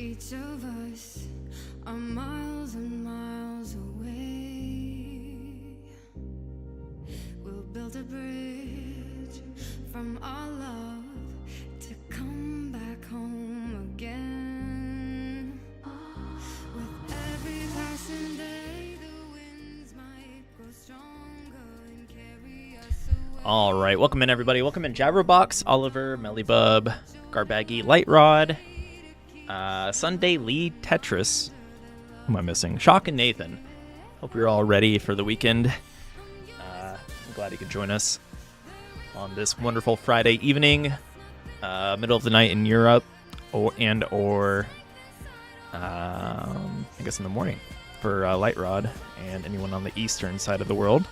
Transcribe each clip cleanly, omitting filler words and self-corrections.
Each of us are miles and miles away. We'll build a bridge from our love to come back home again. With every passing day, the winds might grow stronger and carry us away. All right, welcome in everybody. Welcome in Jabberbox, Oliver, Mellybub, Garbaggy, Lightrod, Sunday, Lee, Tetris. Who am I missing? Shock and Nathan. Hope you're all ready for the weekend. I'm glad you could join us on this wonderful Friday evening, middle of the night in Europe, or I guess in the morning for Lightrod and anyone on the eastern side of the world.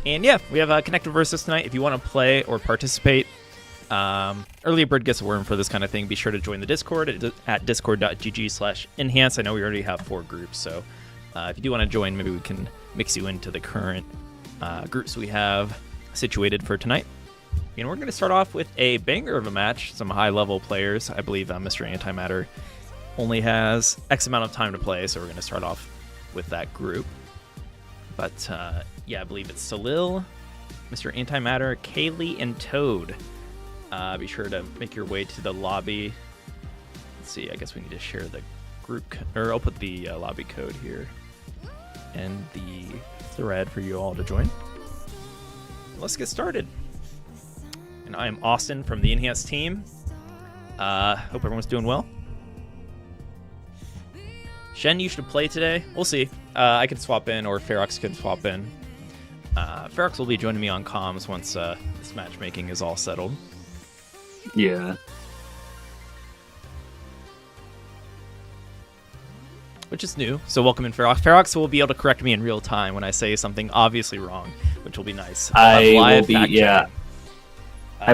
And yeah, we have a Connected Versus tonight. If you want to play or participate, early bird gets a worm for this kind of thing. Be sure to join the Discord at discord.gg/enhance. I know we already have 4 groups, so if you do want to join, maybe we can mix you into the current groups we have situated for tonight. And we're going to start off with a banger of a match, some high-level players. I believe Mr. Antimatter only has X amount of time to play, so we're going to start off with that group. But yeah, I believe it's Salil, Mr. Antimatter, Kaylee, and Toad. Be sure to make your way to the lobby. Let's see, I guess we need to share the group, or I'll put the lobby code here and the thread for you all to join. Let's get started. And I am Austin from the Enhanced team. Hope everyone's doing well. Shen, you should play today. We'll see. I could swap in, or Ferox could swap in. Ferox will be joining me on comms once this matchmaking is all settled. Yeah. Which is new, so welcome in, Ferox. Ferox will be able to correct me in real time when I say something obviously wrong, which will be nice. I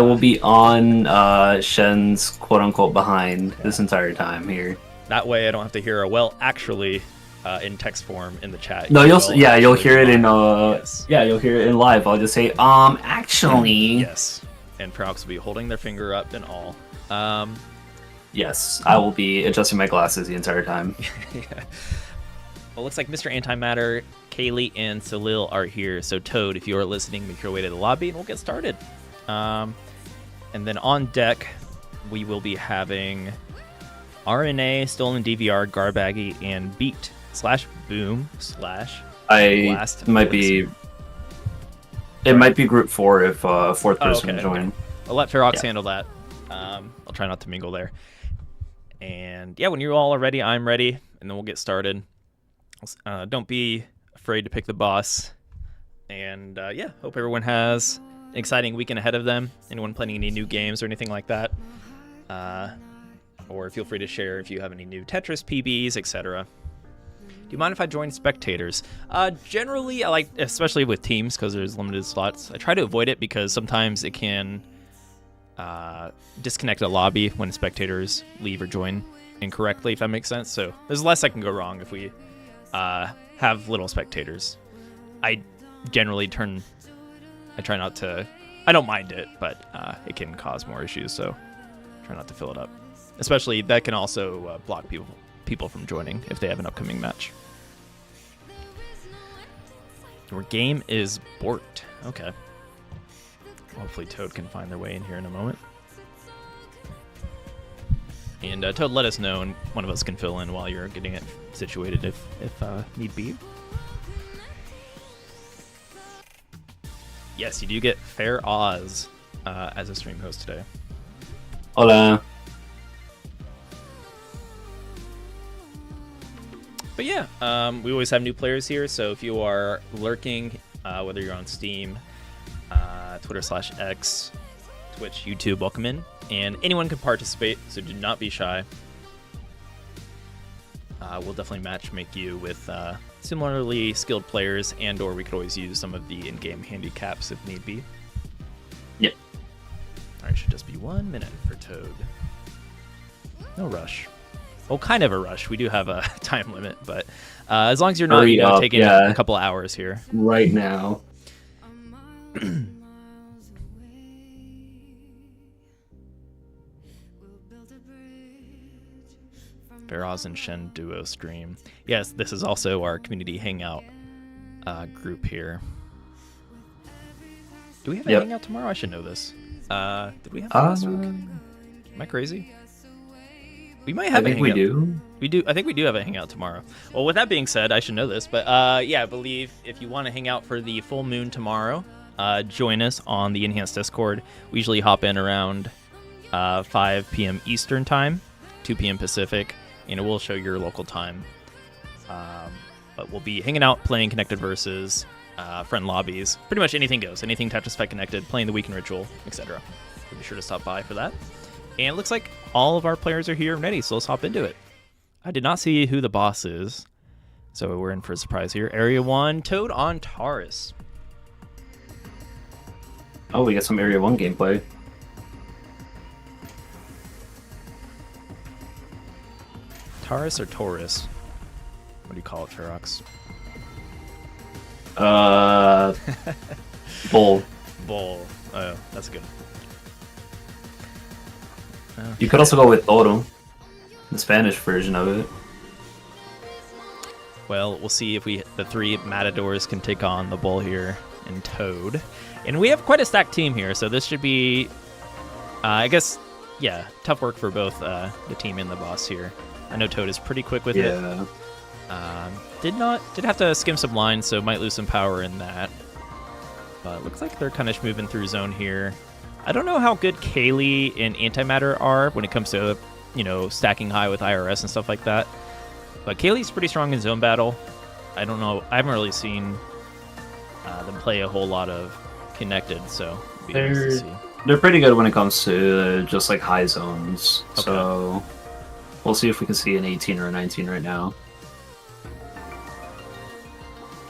will be on Shen's quote-unquote behind this entire time here. That way I don't have to hear a well actually in text form in the chat. No, you'll hear it in yes. Yeah, you'll hear it in live. I'll just say actually. Yes. And Ferox will be holding their finger up and all. Yes, I will be adjusting my glasses the entire time. Yeah. Well, it looks like Mr. Antimatter, Kaylee, and Salil are here. So Toad, if you are listening, make your way to the lobby and we'll get started. And then on deck, we will be having RNA, Stolen DVR, Garbaggy, and Beat/Boom/ Blast. It might be group 4 if fourth person can join. Okay. I'll let Ferox handle that. I'll try not to mingle there. And yeah, when you all are ready, I'm ready, and then we'll get started. Don't be afraid to pick the boss. And yeah, hope everyone has an exciting weekend ahead of them. Anyone playing any new games or anything like that? Or feel free to share if you have any new Tetris PBs, etc. Do you mind if I join spectators? Generally, I like, especially with teams, because there's limited slots. I try to avoid it because sometimes it can disconnect a lobby when spectators leave or join incorrectly, if that makes sense. So there's less that can go wrong if we have little spectators. I try not to, I don't mind it, but it can cause more issues, so try not to fill it up. Especially, that can also block people from joining if they have an upcoming match. Your game is borked. Okay. Hopefully Toad can find their way in here in a moment. And Toad, let us know, and one of us can fill in while you're getting it situated if need be. Yes, you do get Fair Oz as a stream host today. Hola. But yeah, we always have new players here, so if you are lurking, whether you're on Steam, Twitter/X, Twitch, YouTube, welcome in. And anyone can participate, so do not be shy. We'll definitely matchmake you with similarly skilled players, and/or we could always use some of the in-game handicaps if need be. Yep. All right, should just be 1 minute for Toad. No rush. Well, kind of a rush. We do have a time limit, but as long as you're not taking a couple of hours here. Right now. Feroz and Shen duo stream. Yes, this is also our community hangout group here. Do we have a hangout tomorrow? I should know this. Did we have that last week? Am I crazy? We might have a hangout. We do. We do. I think we do have a hangout tomorrow. Well, with that being said, I should know this, but yeah, I believe if you want to hang out for the full moon tomorrow, join us on the Enhanced Discord. We usually hop in around 5 p.m. Eastern time, 2 p.m. Pacific, and it will show your local time. But we'll be hanging out, playing Connected Versus, friend lobbies, pretty much anything goes. Anything Tetris Effect connected, playing the Weekend Ritual, etc. So be sure to stop by for that. And it looks like all of our players are here and ready, so let's hop into it. I did not see who the boss is, so we're in for a surprise here. Area 1, Toad on Taurus. Oh, we got some Area 1 gameplay. Taurus or Taurus? What do you call it, Ferox? Bull. Bull. Oh, that's good. You could also go with Toro, the Spanish version of it. Well, we'll see if the three Matadors can take on the Bull here and Toad. And we have quite a stacked team here, so this should be, I guess, yeah, tough work for both the team and the boss here. I know Toad is pretty quick with it. Did have to skim some lines, so might lose some power in that. But looks like they're kind of moving through zone here. I don't know how good Kaylee and Antimatter are when it comes to, stacking high with IRS and stuff like that. But Kaylee's pretty strong in zone battle. I don't know. I haven't really seen them play a whole lot of connected, so it'll be nice to see. They're pretty good when it comes to just like high zones. Okay. So we'll see if we can see an 18 or a 19 right now.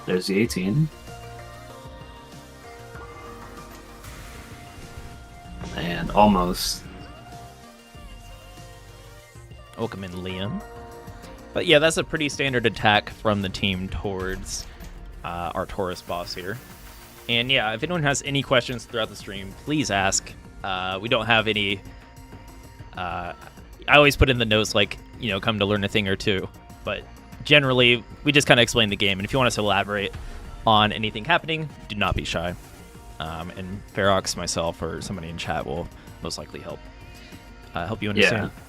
There's the 18. And almost. Welcome in, Liam. But yeah, that's a pretty standard attack from the team towards our Taurus boss here. And yeah, if anyone has any questions throughout the stream, please ask. We don't have any... I always put in the notes, like, come to learn a thing or two. But generally, we just kind of explain the game. And if you want us to elaborate on anything happening, do not be shy. And Ferox, myself, or somebody in chat will most likely help you understand. Yeah.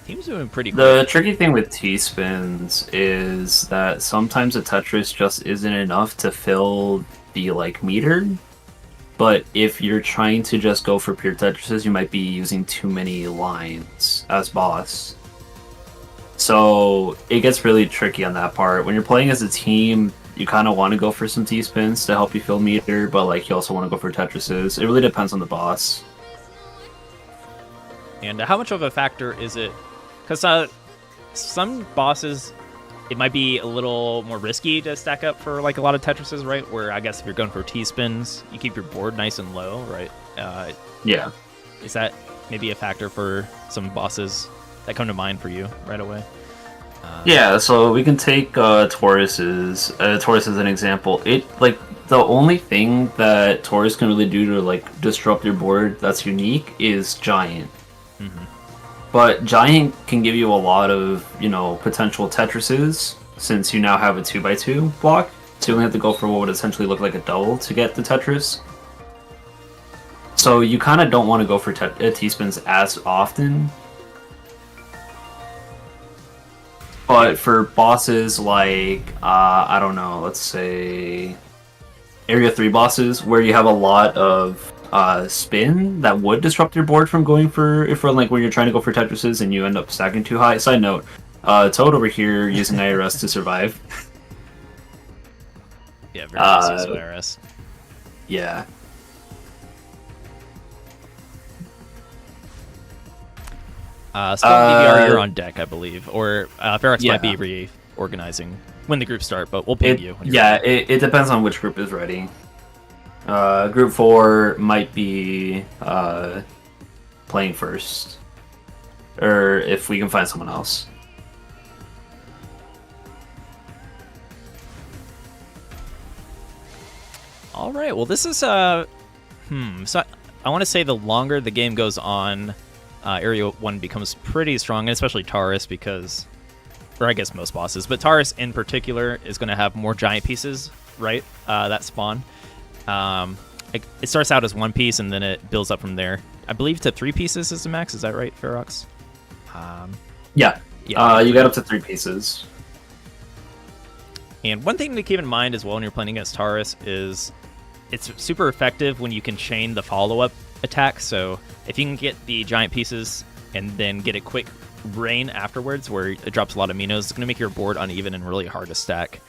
Team's doing pretty The good. tricky thing with T-spins is that sometimes a Tetris just isn't enough to fill the meter. But if you're trying to just go for pure Tetrises, you might be using too many lines as boss. So it gets really tricky on that part. When you're playing as a team, you kind of want to go for some T-spins to help you fill meter, but you also want to go for Tetrises. It really depends on the boss. And how much of a factor is it? Because some bosses, it might be a little more risky to stack up for a lot of Tetrises, right? Where I guess if you're going for T-spins, you keep your board nice and low, right? Yeah. Is that maybe a factor for some bosses that come to mind for you right away? Yeah, so we can take Taurus as an example. The only thing that Taurus can really do to disrupt your board that's unique is Giant. Mm-hmm. But Giant can give you a lot of, potential Tetrises, since you now have a 2x2 block. So you only have to go for what would essentially look like a double to get the Tetris. So you kind of don't want to go for T-spins as often. But for bosses I don't know, let's say Area 3 bosses, where you have a lot of spin that would disrupt your board from going for when you're trying to go for Tetrises and you end up stacking too high. Side note, Toad over here using IRS to survive. Yeah, very nice use of IRS. Yeah. Spawn DVR, you're on deck, I believe. Or Ferox might be reorganizing when the groups start, but we'll ping you. When you're ready. It depends on which group is ready. Group 4 might be playing first. Or if we can find someone else. All right, well, this is So I want to say the longer the game goes on, Area 1 becomes pretty strong, and especially Taurus because, or I guess most bosses, but Taurus in particular is going to have more giant pieces, right? That spawn. It starts out as 1 piece and then it builds up from there. I believe to 3 pieces is the max. Is that right, Ferox? Yeah. You got up to 3 pieces. And one thing to keep in mind as well when you're playing against Taurus is it's super effective when you can chain the follow-up attack. So if you can get the giant pieces and then get a quick rain afterwards where it drops a lot of minos, it's going to make your board uneven and really hard to stack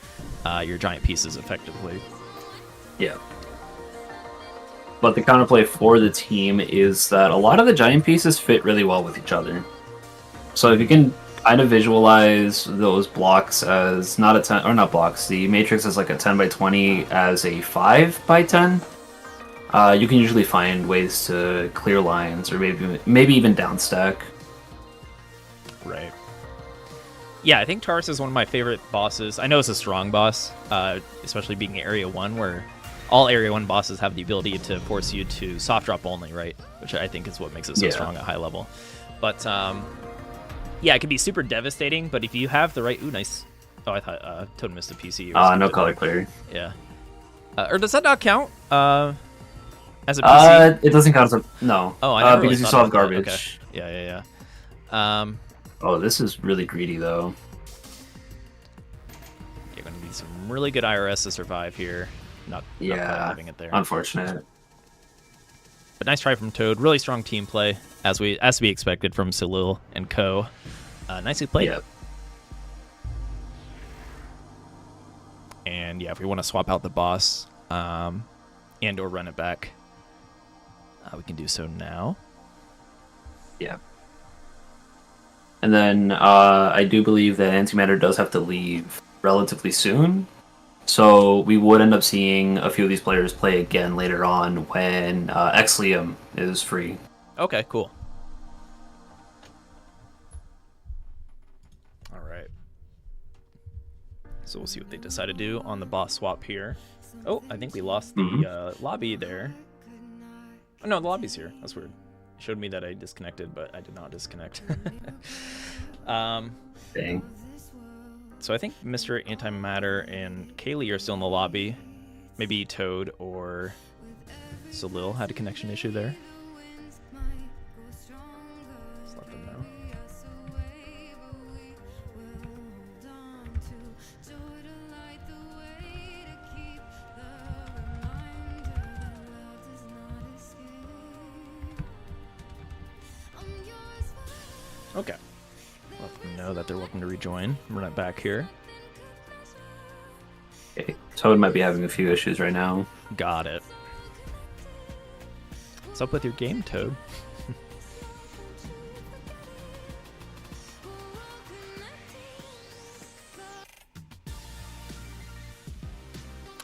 your giant pieces effectively. Yeah. But the counterplay for the team is that a lot of the giant pieces fit really well with each other. So if you can kind of visualize those blocks as not a 10, or not blocks, the matrix is like a 10 by 20 as a 5 by 10, you can usually find ways to clear lines or maybe even downstack. Right. Yeah, I think Taurus is one of my favorite bosses. I know it's a strong boss, especially being Area 1, where all Area 1 bosses have the ability to force you to soft drop only, right? Which I think is what makes it so strong at high level. But, yeah, it can be super devastating, but if you have the right... Ooh, nice. Oh, I thought Toad missed a PC. No color clear. Yeah. Or does that not count as a PC? It doesn't count as a... No. Oh, I never really because you still have garbage. Okay. Yeah. Oh, this is really greedy, though. You're going to need some really good IRS to survive here. Not quite having it there. Unfortunate. But nice try from Toad. Really strong team play, as we expected from Salil and Co. Nicely played. Yep. And yeah, if we want to swap out the boss and or run it back, we can do so now. Yeah. And then I do believe that Antimatter does have to leave relatively soon. So we would end up seeing a few of these players play again later on when Exlium is free. Okay, cool. All right. So we'll see what they decide to do on the boss swap here. Oh, I think we lost the lobby there. Oh, no, the lobby's here. That's weird. It showed me that I disconnected, but I did not disconnect. Dang. So I think Mr. Antimatter and Kaylee are still in the lobby. Maybe Toad or Salil had a connection issue there. Let's let them know. Okay. Let them know that they're welcome to rejoin. Run it back here. Okay. Toad might be having a few issues right now. Got it. What's up with your game, Toad?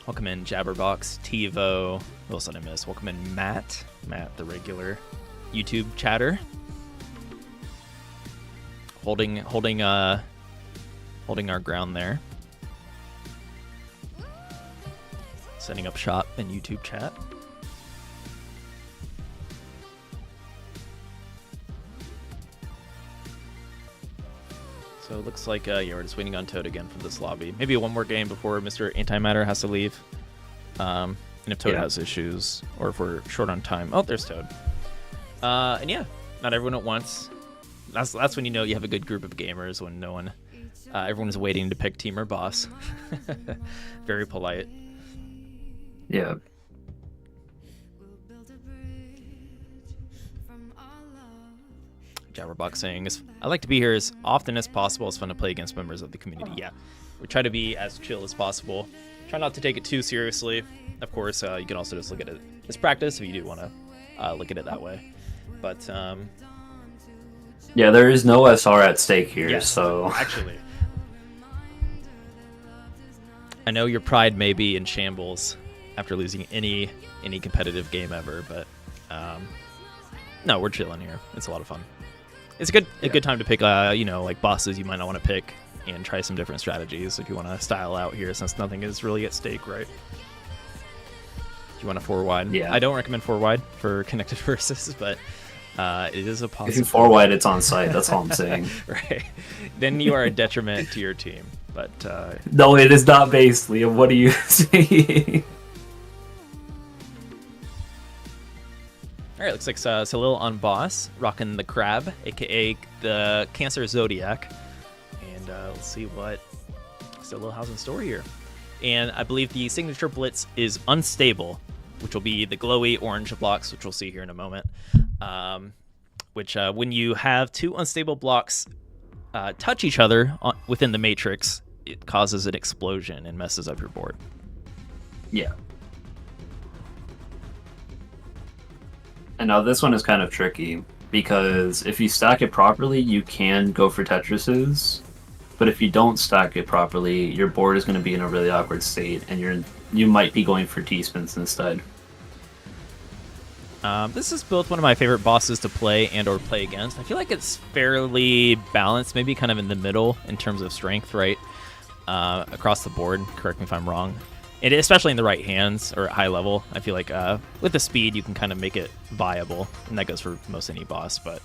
Welcome in Jabberbox, TiVo. What else did I miss? Welcome in Matt. Matt, the regular YouTube chatter. Holding our ground there. Setting up shop in YouTube chat. So it looks like we're just waiting on Toad again for this lobby. Maybe one more game before Mr. Antimatter has to leave. And if Toad has issues, or if we're short on time. Oh, there's Toad. And yeah, not everyone at once. That's when you know you have a good group of gamers, when no one, everyone is waiting to pick team or boss. Very polite. Yeah. Jabberbox saying, I like to be here as often as possible. It's fun to play against members of the community. Yeah, we try to be as chill as possible. Try not to take it too seriously. Of course, you can also just look at it as practice if you do want to look at it that way. But yeah, there is no SR at stake here, so... Actually. I know your pride may be in shambles after losing any competitive game ever, but no, we're chilling here. It's a lot of fun. It's a good time to pick, like bosses you might not want to pick and try some different strategies if you want to style out here, since nothing is really at stake, right? if you want a 4 wide. Yeah. I don't recommend 4 wide for connected versus, but it is a possibility. If you 4 wide, it's on site. That's all I'm saying. Right. Then you are a detriment to your team. But no, it is not based, Liam. What are you saying? All right, looks like Salil on boss, rocking the crab, aka the Cancer Zodiac. And let's see what Salil has in store here. And I believe the signature blitz is unstable, which will be the glowy orange blocks, which we'll see here in a moment. Which when you have 2 unstable blocks touch each other within the matrix, it causes an explosion and messes up your board. Yeah. And now this one is kind of tricky, because if you stack it properly, you can go for Tetrises, but if you don't stack it properly, your board is going to be in a really awkward state, and you might be going for T-spins instead. This is both one of my favorite bosses to play and or play against. I feel like it's fairly balanced, maybe kind of in the middle in terms of strength, right? Across the board, correct me if I'm wrong. And especially in the right hands or at high level, I feel like with the speed, you can kind of make it viable, and that goes for most any boss. But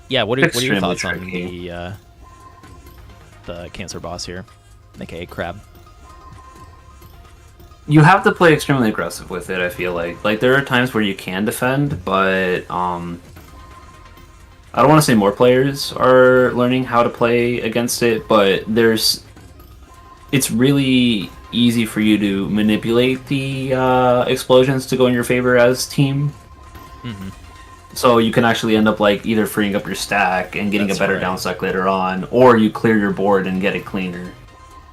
yeah, what are your thoughts tricky on the Cancer boss here, aka Crab? You have to play extremely aggressive with it, I feel like. Like, there are times where you can defend, but I don't want to say more players are learning how to play against it, but it's really easy for you to manipulate the explosions to go in your favor as team. Mm-hmm. So you can actually end up like either freeing up your stack and getting a better down stack later on, or you clear your board and get it cleaner.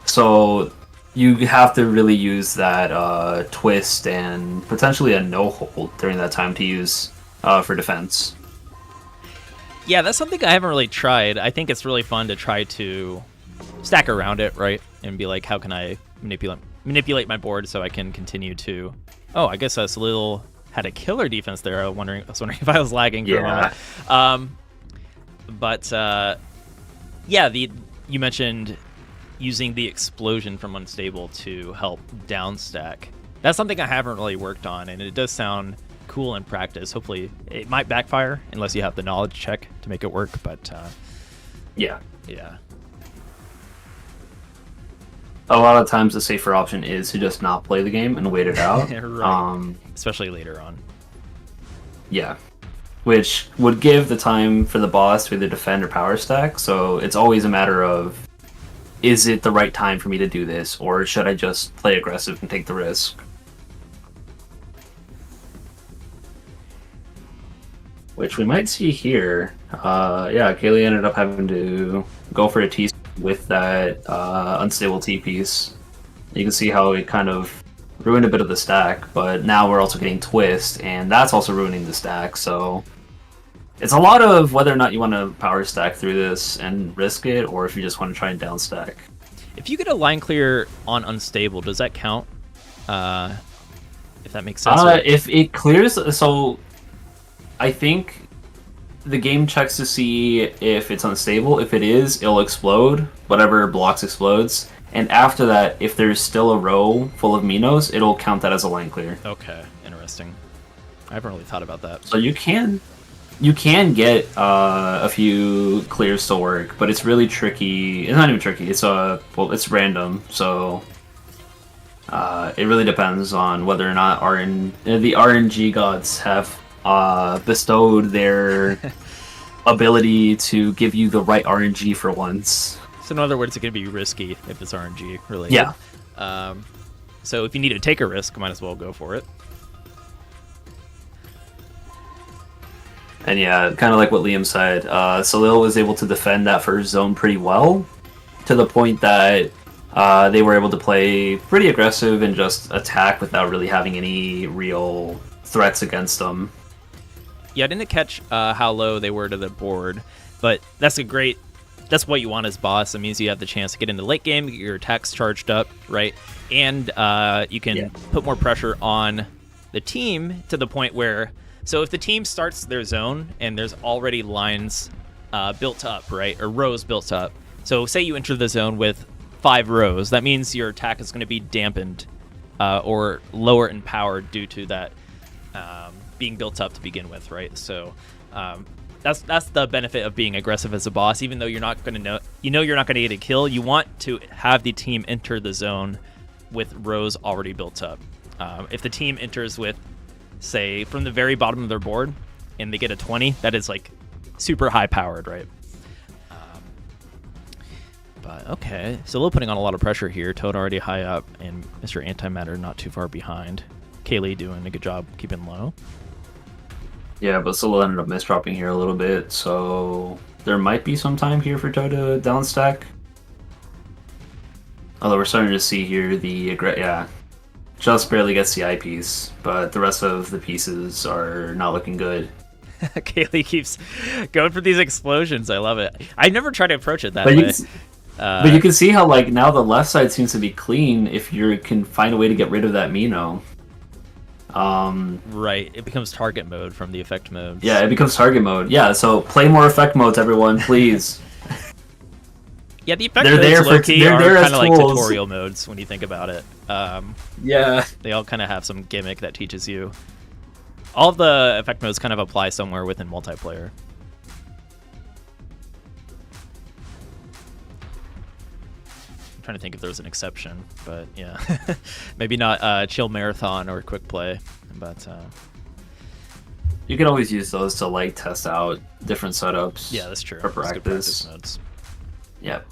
So you have to really use that twist and potentially a no-hold during that time to use for defense. Yeah, that's something I haven't really tried. I think it's really fun to try to stack around it, right? And be like, how can I manipulate my board so I can continue to... Oh, I guess Salil had a killer defense there. I was wondering if I was lagging for a moment. You mentioned using the explosion from unstable to help down stack. That's something I haven't really worked on, and it does sound cool in practice. Hopefully, it might backfire unless you have the knowledge check to make it work. But yeah. A lot of times the safer option is to just not play the game and wait it out. Right. Especially later on. Yeah. Which would give the time for the boss to either defend or power stack, so it's always a matter of, is it the right time for me to do this, or should I just play aggressive and take the risk? Which we might see here. Kaylee ended up having to go for a T with that unstable T piece. You can see how it kind of ruined a bit of the stack, but now we're also getting twist, and that's also ruining the stack, so it's a lot of whether or not you want to power stack through this and risk it, or if you just want to try and down stack. If you get a line clear on unstable, does that count? If that makes sense. If it clears, so I think the game checks to see if it's unstable. If it is, it'll explode. Whatever blocks explodes. And after that, if there's still a row full of Minos, it'll count that as a line clear. Okay, interesting. I haven't really thought about that. So you can get a few clears to work, but it's really tricky. It's not even tricky. It's random. So it really depends on whether or not the RNG gods have bestowed their ability to give you the right RNG for once. So in other words, it can be risky if it's RNG related. Yeah. So if you need to take a risk, might as well go for it. And yeah, kind of like what Liam said, Salil was able to defend that first zone pretty well, to the point that they were able to play pretty aggressive and just attack without really having any real threats against them. Yeah, I didn't catch how low they were to the board, but that's what you want as boss. It means you have the chance to get into the late game, get your attacks charged up, right? And you can put more pressure on the team to the point where, so if the team starts their zone and there's already lines built up, right, or rows built up. So say you enter the zone with 5 rows, that means your attack is going to be dampened or lower in power due to that being built up to begin with, right? So that's the benefit of being aggressive as a boss. Even though you're not going to you're not going to get a kill, you want to have the team enter the zone with rows already built up. If the team enters with, say, from the very bottom of their board and they get a 20, that is like super high powered, right? But okay, so Lil putting on a lot of pressure here. Toad already high up, and Mr. Antimatter not too far behind. Kaylee doing a good job keeping low. Yeah, but Solo ended up misdropping here a little bit, so there might be some time here for Toad to downstack. Although we're starting to see here just barely gets the eye piece, but the rest of the pieces are not looking good. Kaylee keeps going for these explosions. I love it. I never try to approach it that way. But you can see how like now the left side seems to be clean if you can find a way to get rid of that Mino. Right, it becomes target mode from the effect mode. Yeah, it becomes target mode. Yeah, so play more effect modes, everyone, please. Yeah, the effect modes low-key are kind of like tools. tutorial modes when you think about it. Yeah. They all kind of have some gimmick that teaches you. All of the effect modes kind of apply somewhere within multiplayer. I'm trying to think if there's an exception, but yeah. Maybe not chill marathon or quick play, but you can always use those to like test out different setups. Yeah, that's true. For practice modes. Yep.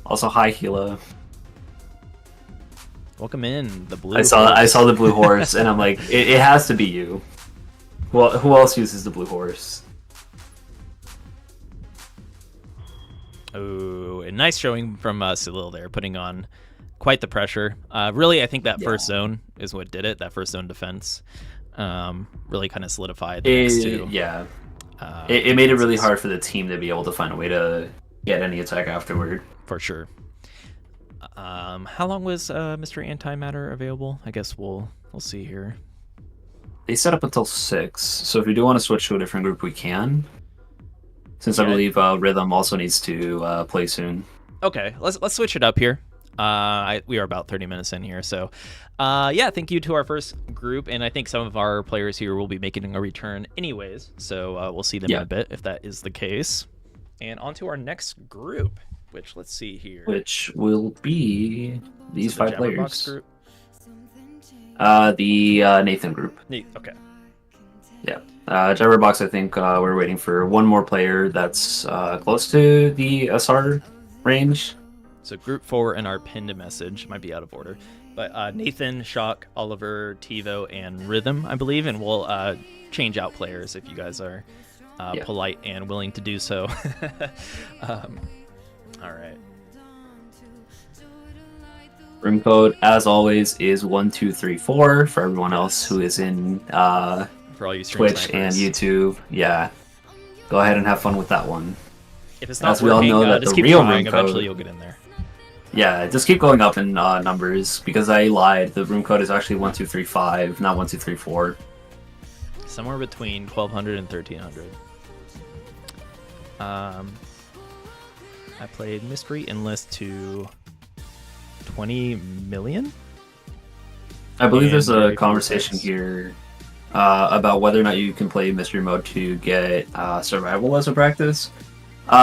Also, hi Gila. Welcome in the blue. I saw the blue horse, and I'm like, it has to be you. Well, who else uses the blue horse? Oh, a nice showing from Salil there, putting on quite the pressure. Really, I think that first zone is what did it. That first zone defense really kind of solidified the next two. Yeah. It made it really hard for the team to be able to find a way to get any attack afterward. For sure. How long was Mr. Antimatter available? I guess we'll see here. They set up until 6, so if you do want to switch to a different group, we can. Since I believe Rhythm also needs to play soon. Okay, let's switch it up here. We are about 30 minutes in here, so yeah, thank you to our first group, and I think some of our players here will be making a return anyways, so we'll see them in a bit if that is the case. And on to our next group, which let's see here. Which will be these 5 players. Group? The Nathan group. Okay. Yeah. Jabberbox, I think we're waiting for one more player that's close to the SR range. So group 4 in our pinned message might be out of order, but Nathan, Shock, Oliver, Tivo, and Rhythm, I believe, and we'll change out players if you guys are polite and willing to do so. All right. Room code, as always, is 1234 for everyone else who is in for all you Twitch snipers. And YouTube. Yeah, go ahead and have fun with that one. If it's not as we all know, that just the keep real trying. room code, Eventually, you'll get in there. Yeah, just keep going up in numbers because I lied. The room code is actually 1235, not 1234. Somewhere between 1200 and 1300. I played Mystery Enlist to 20 million. I believe there's a conversation here about whether or not you can play Mystery mode to get survival as a practice.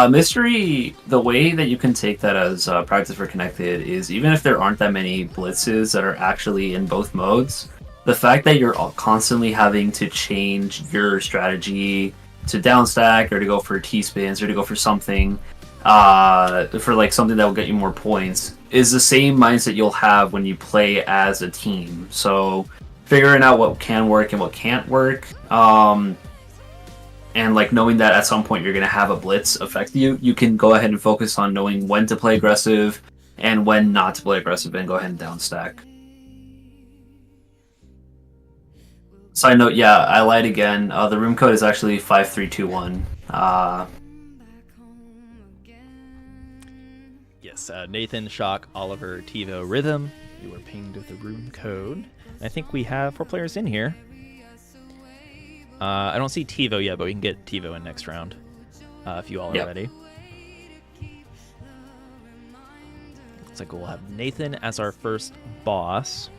Mystery, the way that you can take that as practice for Connected is even if there aren't that many blitzes that are actually in both modes, the fact that you're constantly having to change your strategy to downstack or to go for T-spins or to go for something, for like something that will get you more points, is the same mindset you'll have when you play as a team. So figuring out what can work and what can't work, and like knowing that at some point you're going to have a blitz affect you, you can go ahead and focus on knowing when to play aggressive and when not to play aggressive and go ahead and downstack. Side note, yeah, I lied again. The room code is actually 5321. Yes, Nathan, Shock, Oliver, Tivo, Rhythm. You were pinged with the room code. I think we have 4 players in here. I don't see Tivo yet, but we can get Tivo in next round if you all are ready. Looks like we'll have Nathan as our first boss.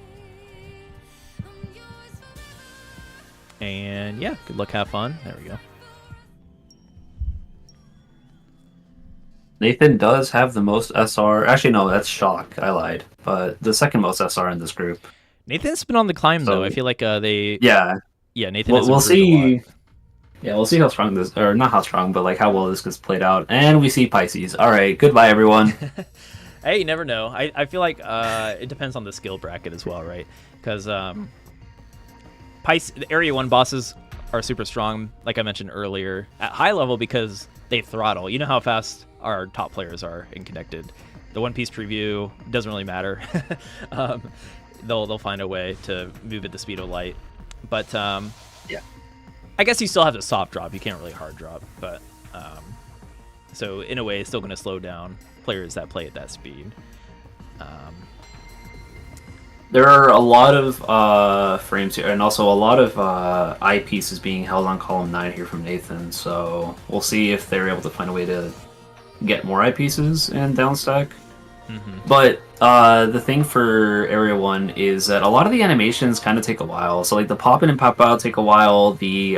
And yeah, good luck, have fun. There we go. Nathan does have the most SR. Actually, no, that's Shock. I lied. But the second most SR in this group. Nathan's been on the climb, So, though. I feel like they... Yeah. Yeah, Nathan We'll has improved a see. lot. Yeah, we'll see how strong this... Or not how strong, but like how well this gets played out. And we see Pisces. All right, goodbye, everyone. Hey, you never know. I feel like it depends on the skill bracket as well, right? Because the Area 1 bosses are super strong, like I mentioned earlier, at high level because they throttle. You know how fast our top players are in Connected. The One Piece preview doesn't really matter. They'll find a way to move at the speed of light. But Yeah. I guess you still have to soft drop. You can't really hard drop. But so in a way, it's still going to slow down players that play at that speed. There are a lot of frames here, and also a lot of eyepieces being held on column 9 here from Nathan, so we'll see if they're able to find a way to get more eyepieces and downstack. But the thing for Area 1 is that a lot of the animations kind of take a while. So like the pop in and pop out take a while. The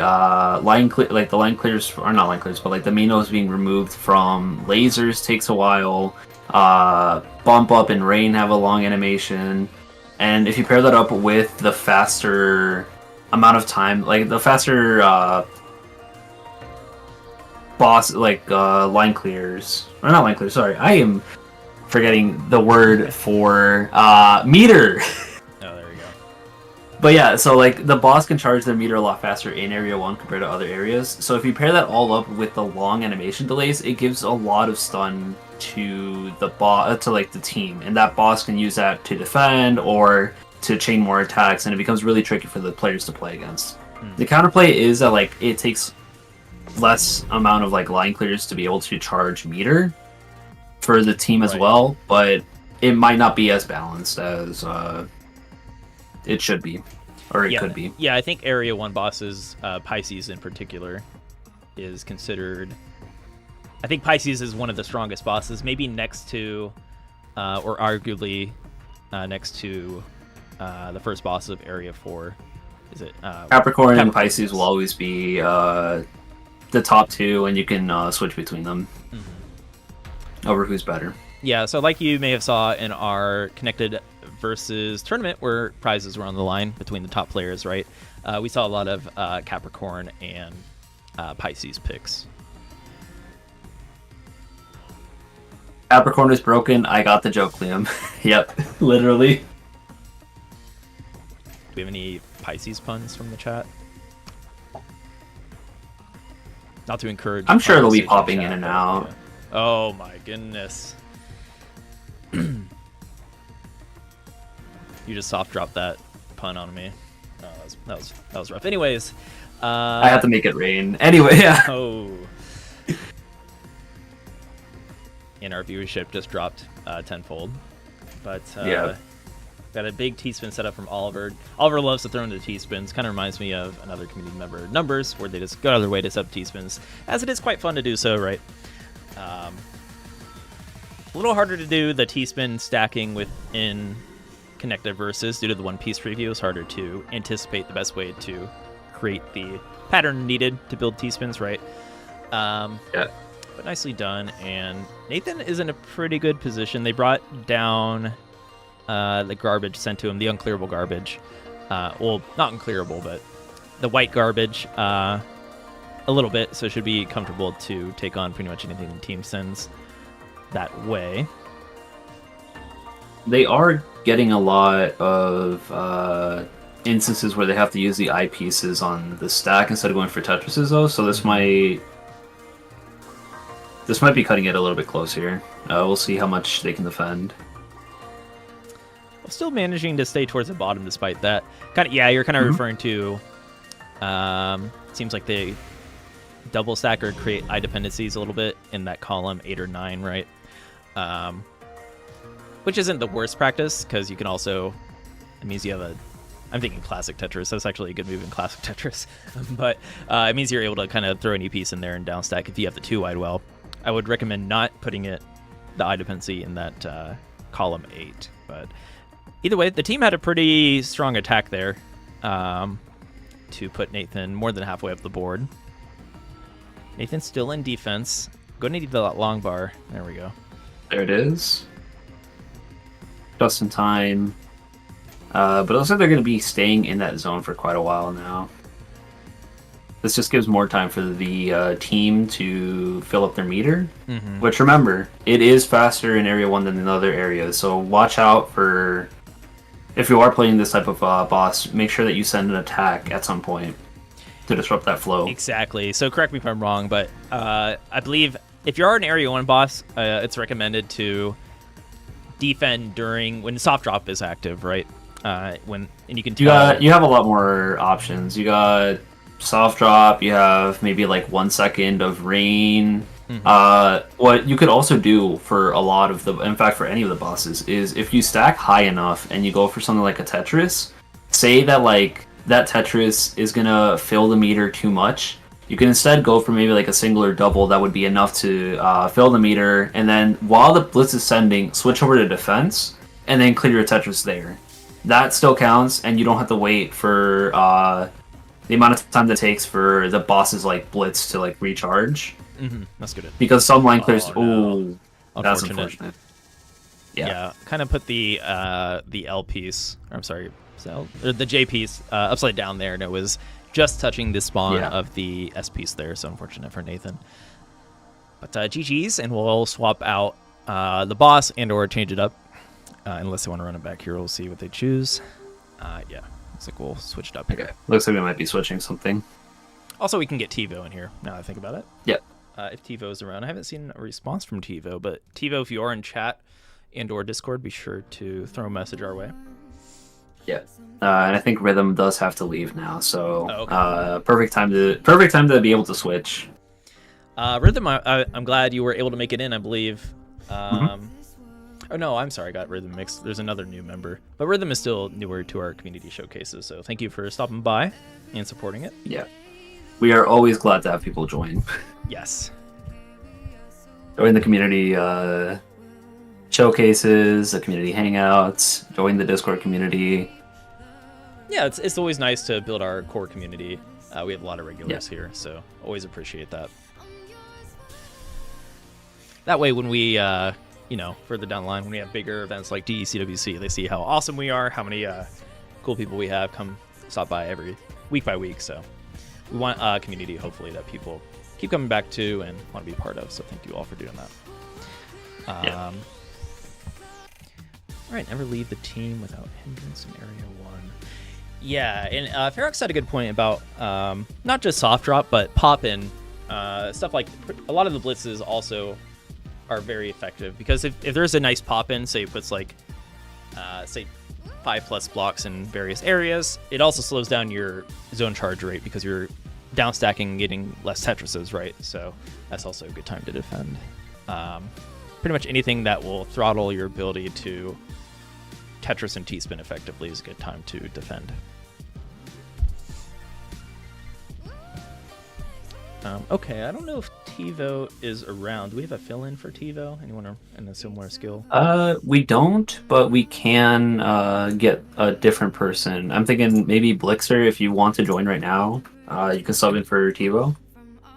line clears, or not line clears, but like the Minos being removed from lasers takes a while. Bump up and rain have a long animation. And if you pair that up with the faster amount of time, like the faster boss, like line clears, or not line clears, sorry, I am forgetting the word for meter. Oh, there we go. But yeah, so like the boss can charge their meter a lot faster in Area 1 compared to other areas. So if you pair that all up with the long animation delays, it gives a lot of stun to the boss, to like the team, and that boss can use that to defend or to chain more attacks, and it becomes really tricky for the players to play against. The counterplay is that like it takes less amount of like line clears to be able to charge meter for the team as well, but it might not be as balanced as it should be, or it could be. Yeah, I think Area 1 bosses, Pisces in particular, is considered... I think Pisces is one of the strongest bosses, maybe next to, or arguably next to the first boss of Area 4. Is it? Capricorn and Pisces will always be the top two, and you can switch between them over who's better. Yeah, so like you may have saw in our Connected versus tournament where prizes were on the line between the top players, right? We saw a lot of Capricorn and Pisces picks. Capricorn is broken. I got the joke, Liam. Yep, literally. Do we have any Pisces puns from the chat? Not to encourage. I'm sure they'll be conversation popping chat, in and but, out. yeah. Oh my goodness. You just soft dropped that pun on me. Oh, that was rough. Anyways, I have to make it rain. Anyway, yeah. Oh. And our viewership just dropped tenfold. But Yeah. Got a big T-spin set up from Oliver. Oliver loves to throw into T-spins. Kind of reminds me of another community member, Numbers, where they just go out of their way to set up T-spins, as it is quite fun to do so, right? A little harder to do the T-spin stacking within Connected Versus due to the One Piece preview. It's harder to anticipate the best way to create the pattern needed to build T-spins, right? Yeah. But nicely done, and Nathan is in a pretty good position. They brought down the garbage sent to him, the unclearable garbage. Well, not unclearable, but the white garbage a little bit, so it should be comfortable to take on pretty much anything the team sends that way. They are getting a lot of instances where they have to use the eyepieces on the stack instead of going for Tetrises, though, so this might be cutting it a little bit close here. We'll see how much they can defend. Still managing to stay towards the bottom despite that. You're kind of referring to seems like they double stack or create eye dependencies a little bit in that column 8 or 9, right? Which isn't the worst practice, because you can also, it means you have I'm thinking classic Tetris. That's actually a good move in classic Tetris. But it means you're able to kind of throw any piece in there and downstack if you have the 2 wide well. I would recommend not putting the eye dependency in that column 8. But either way, the team had a pretty strong attack there to put Nathan more than halfway up the board. Nathan's still in defense. Going to need that long bar. There we go. There it is. Just in time. But it looks like they're going to be staying in that zone for quite a while now. This just gives more time for the team to fill up their meter. Mm-hmm. Which, remember, it is faster in Area 1 than in other areas. So watch out for... If you are playing this type of boss, make sure that you send an attack at some point to disrupt that flow. Exactly. So correct me if I'm wrong, but I believe if you are an Area 1 boss, it's recommended to defend during when soft drop is active, right? And you can tell... You have a lot more options. You got soft drop, you have maybe like 1 second of rain. What you could also do for a lot of in fact for any of the bosses, is if you stack high enough and you go for something like a Tetris, say that like that Tetris is gonna fill the meter too much, you can instead go for maybe like a single or double that would be enough to fill the meter, and then while the blitz is sending, switch over to defense and then clear your Tetris there. That still counts, and you don't have to wait for the amount of time that it takes for the boss's like blitz to like recharge. That's good. Because some line clears. No. That's unfortunate. Yeah, kind of put the L piece. Or I'm sorry, or the J piece upside down there, and it was just touching the spawn of the S piece there. So unfortunate for Nathan. But GG's, and we'll swap out the boss and/or change it up. Unless they want to run it back here, we'll see what they choose. Yeah, looks like we'll switch it up here. Okay. Looks like we might be switching something. Also, we can get TiVo in here, now that I think about it. Yep. If TiVo's around. I haven't seen a response from TiVo, but TiVo, if you are in chat and/or Discord, be sure to throw a message our way. Yeah. And I think Rhythm does have to leave now, so okay. Perfect time to be able to switch. Rhythm, I'm glad you were able to make it in, I believe. Oh, no, I'm sorry, I got Rhythm mixed. There's another new member. But Rhythm is still newer to our community showcases, so thank you for stopping by and supporting it. Yeah. We are always glad to have people join. Yes. Join the community showcases, the community hangouts, join the Discord community. Yeah, it's always nice to build our core community. We have a lot of regulars here, so always appreciate that. That way, when we, further down the line, when we have bigger events like DECWC, they see how awesome we are, how many cool people we have come stop by every week by week. So we want a community, hopefully, that people keep coming back to and want to be part of. So thank you all for doing that. All right, never leave the team without hindrance in Area 1. Yeah, and Ferox had a good point about not just soft drop, but pop in. Stuff like a lot of the blitzes also are very effective, because if there's a nice pop in, say it puts like say 5+ blocks in various areas, it also slows down your zone charge rate because you're down stacking and getting less Tetrises, right? So that's also a good time to defend. Pretty much anything that will throttle your ability to Tetris and T-spin effectively is a good time to defend. Okay, I don't know if TiVo is around. Do we have a fill-in for TiVo? Anyone in a similar skill? We don't, but we can get a different person. I'm thinking maybe Blixer, if you want to join right now. You can sub in for TiVo.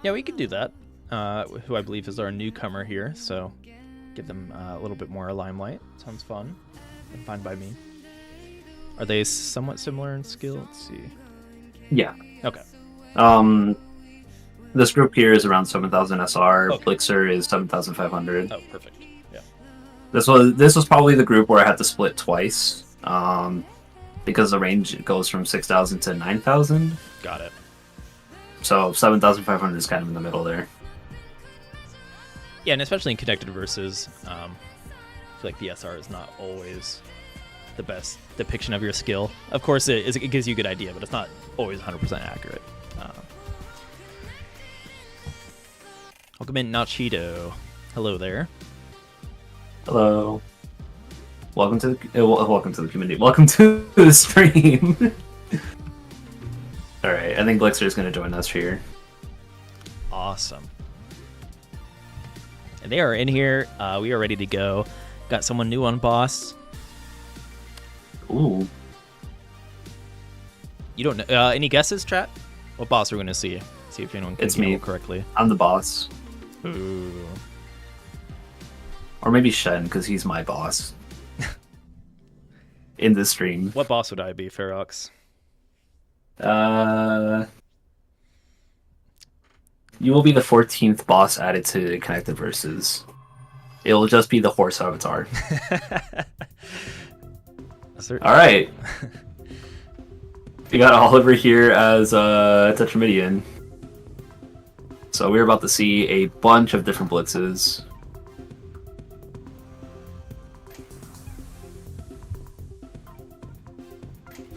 Yeah, we can do that. Who I believe is our newcomer here, so give them a little bit more limelight. Sounds fun. And fine by me. Are they somewhat similar in skill? Let's see. Yeah. Okay. This group here is around 7,000 SR. Okay. Blixer is 7,500. Oh, perfect. Yeah. This was probably the group where I had to split twice, because the range goes from 6,000 to 9,000. Got it. So 7,500 is kind of in the middle there. Yeah, and especially in connected versus, I feel like the SR is not always the best depiction of your skill. Of course, it gives you a good idea, but it's not always 100% accurate. Welcome in, Nachito. Hello there. Hello. Welcome to the community. Welcome to the stream. All right, I think Blixer is going to join us here. Awesome. And they are in here. We are ready to go. Got someone new on boss. Ooh. You don't know any guesses, chat? What boss are we gonna see? See if anyone can It's gamble me. correctly. I'm the boss. Ooh. Or maybe Shen, because he's my boss. In the stream. What boss would I be, Ferox? You will be the 14th boss added to Connected Versus. It will just be the horse avatar. Alright. We got Oliver here as Tetramidian. So we're about to see a bunch of different blitzes.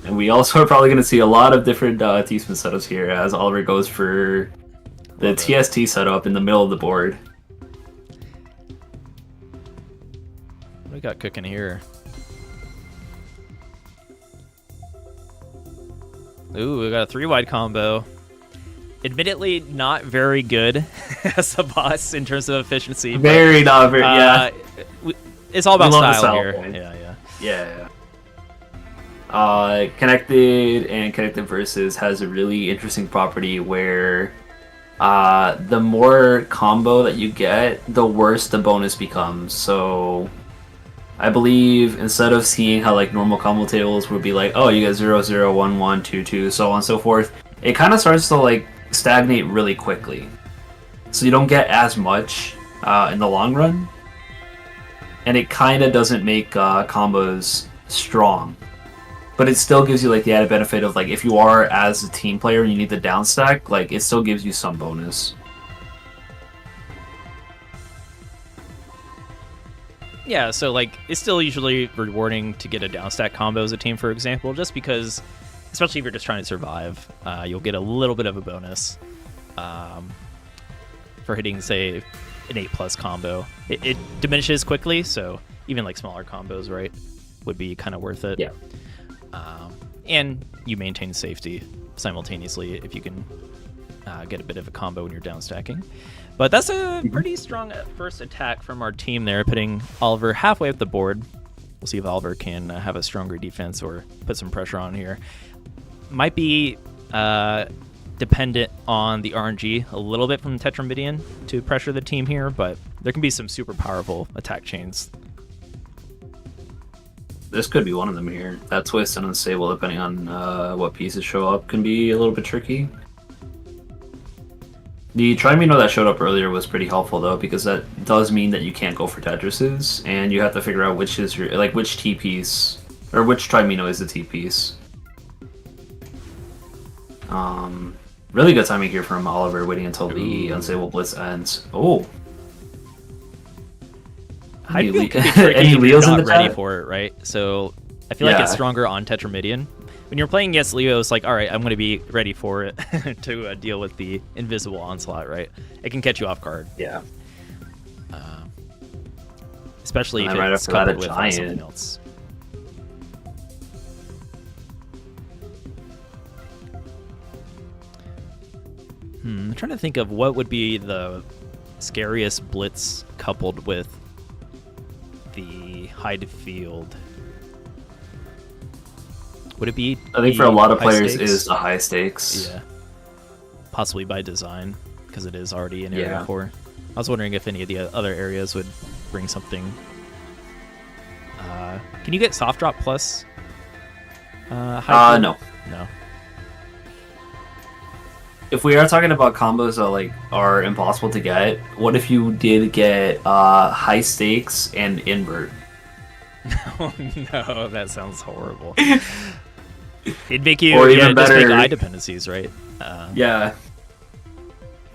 And we also are probably going to see a lot of different T-spin setups here as Oliver goes for the TST setup in the middle of the board. What do we got cooking here? Ooh, we got a 3-wide combo. Admittedly, not very good as a boss in terms of efficiency. Very not very, yeah. It's all about We love the style style here. point. Yeah. Connected and Connected Versus has a really interesting property where the more combo that you get, the worse the bonus becomes. So I believe instead of seeing how like normal combo tables would be like, oh, you get 0, 0, 1, 1, 2, 2, so on and so forth, it kind of starts to like stagnate really quickly. So you don't get as much in the long run. And it kind of doesn't make combos strong. But it still gives you like the added benefit of like if you are as a team player and you need the down stack, like it still gives you some bonus. Yeah, so like it's still usually rewarding to get a downstack combo as a team, for example, just because, especially if you're just trying to survive, you'll get a little bit of a bonus for hitting, say, an 8+ combo. It diminishes quickly, so even like smaller combos, right, would be kind of worth it. Yeah. And you maintain safety simultaneously if you can get a bit of a combo when you're downstacking. But that's a pretty strong first attack from our team there, putting Oliver halfway up the board. We'll see if Oliver can have a stronger defense or put some pressure on here. Might be dependent on the RNG a little bit from Tetramidian to pressure the team here, but there can be some super powerful attack chains. This could be one of them here. That twist and unstable, depending on what pieces show up, can be a little bit tricky. The Trimino that showed up earlier was pretty helpful though, because that does mean that you can't go for Tetrises, and you have to figure out which is your which T piece or which Trimino is the T piece. Really good timing here from Oliver, waiting until the unstable blitz ends. Oh, I feel it could be tricky any if you're Leos in not the ready chat? for it, right? So I feel like it's stronger on Tetramidian. When you're playing against Leo, it's like, all right, I'm going to be ready for it to deal with the invisible onslaught, right? It can catch you off guard. Yeah. Especially if right it's after that, coupled a with giant. something else. I'm trying to think of what would be the scariest blitz coupled with the hide field. Would it be? I think for a lot of high players stakes? is the high stakes. Yeah. Possibly by design, because it is already in Area Yeah. 4. I was wondering if any of the other areas would bring something. Can you get soft drop plus? High field? No. No. If we are talking about combos that like are impossible to get, what if you did get high stakes and invert? Oh no, that sounds horrible. It'd make you Or even just make better- eye dependencies, right? Yeah.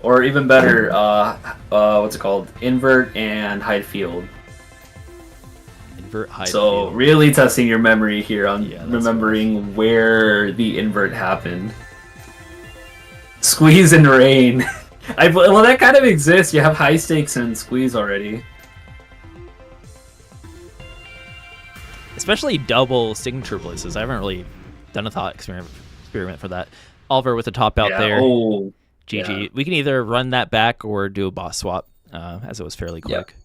Or even better, what's it called? Invert and hide field. Invert hide So field. really testing your memory here on Yeah, that's remembering where the invert happened. Squeeze and rain. Well, that kind of exists. You have high stakes and squeeze already. Especially double signature blitzes. I haven't really done a thought experiment for that. Oliver with the top out there. Oh, GG. yeah. We can either run that back or do a boss swap, as it was fairly quick.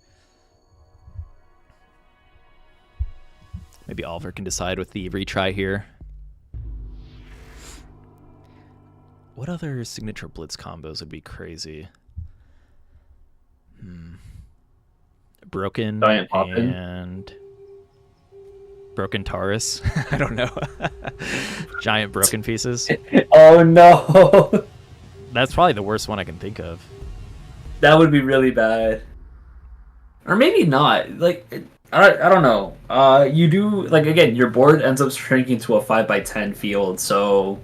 Maybe Oliver can decide with the retry here. What other signature blitz combos would be crazy? Broken Giant Poppin'. and broken Taurus. I don't know. Giant broken pieces. Oh no, That's probably the worst one I can think of. that would be really bad. Or maybe not. Like, I don't know. You do, like, again, your board ends up shrinking to a 5x10 field, so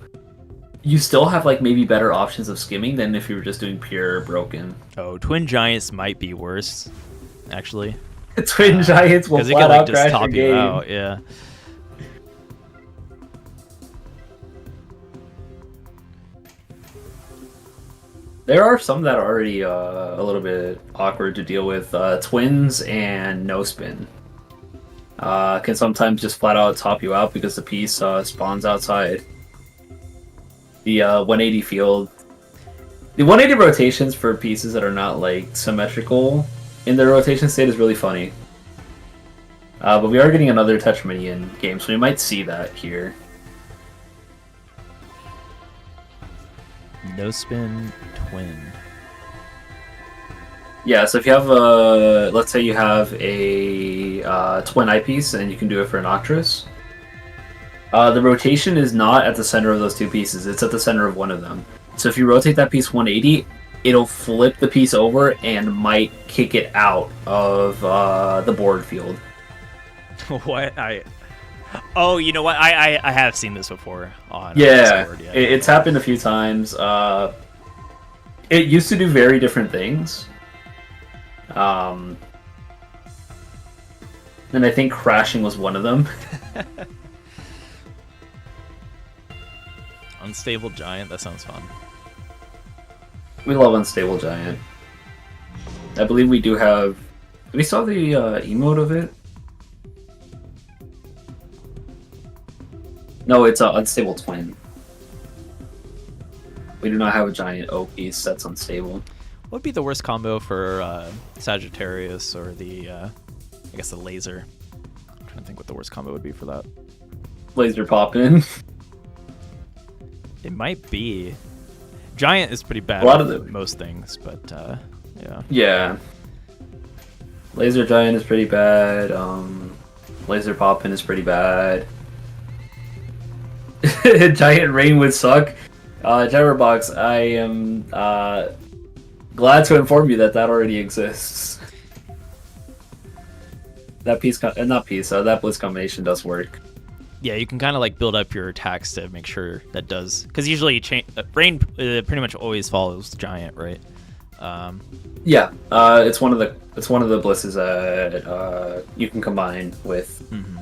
you still have, like, maybe better options of skimming than if you were just doing pure broken. Oh, Twin Giants might be worse, actually. Twin Giants will Because it flat could like out just crash top your you game. out, yeah. There are some that are already a little bit awkward to deal with. Twins and no spin can sometimes just flat out top you out because the piece spawns outside. The 180 field, the 180 rotations for pieces that are not like symmetrical in their rotation state is really funny. But we are getting another Tetraminian game, so we might see that here. No spin twin. Yeah, so if you have a, let's say you have a twin eyepiece and you can do it for an Octress, the rotation is not at the center of those two pieces, it's at the center of one of them. So if you rotate that piece 180, it'll flip the piece over and might kick it out of the board field. What? Oh, you know what? I have seen this before on Yeah, Discord. Yeah, it's happened a few times. It used to do very different things. And I think crashing was one of them. Unstable Giant, that sounds fun. We love Unstable Giant. I believe we do have... We saw the emote of it? No, it's Unstable Twin. We do not have a giant O piece that's unstable. What would be the worst combo for Sagittarius or the, I guess the laser? I'm trying to think what the worst combo would be for that. Laser Poppin'. It might be. Giant is pretty bad A lot of with them. most things, but yeah. Yeah. Laser Giant is pretty bad. Laser Poppin' is pretty bad. Giant Rain would suck. Jabberbox, I am glad to inform you that already exists. That piece, that blitz combination does work. Yeah, you can kind of like build up your attacks to make sure that does, because usually Rain pretty much always follows Giant, right? Yeah, it's one of the blitzes that you can combine with. Mm-hmm.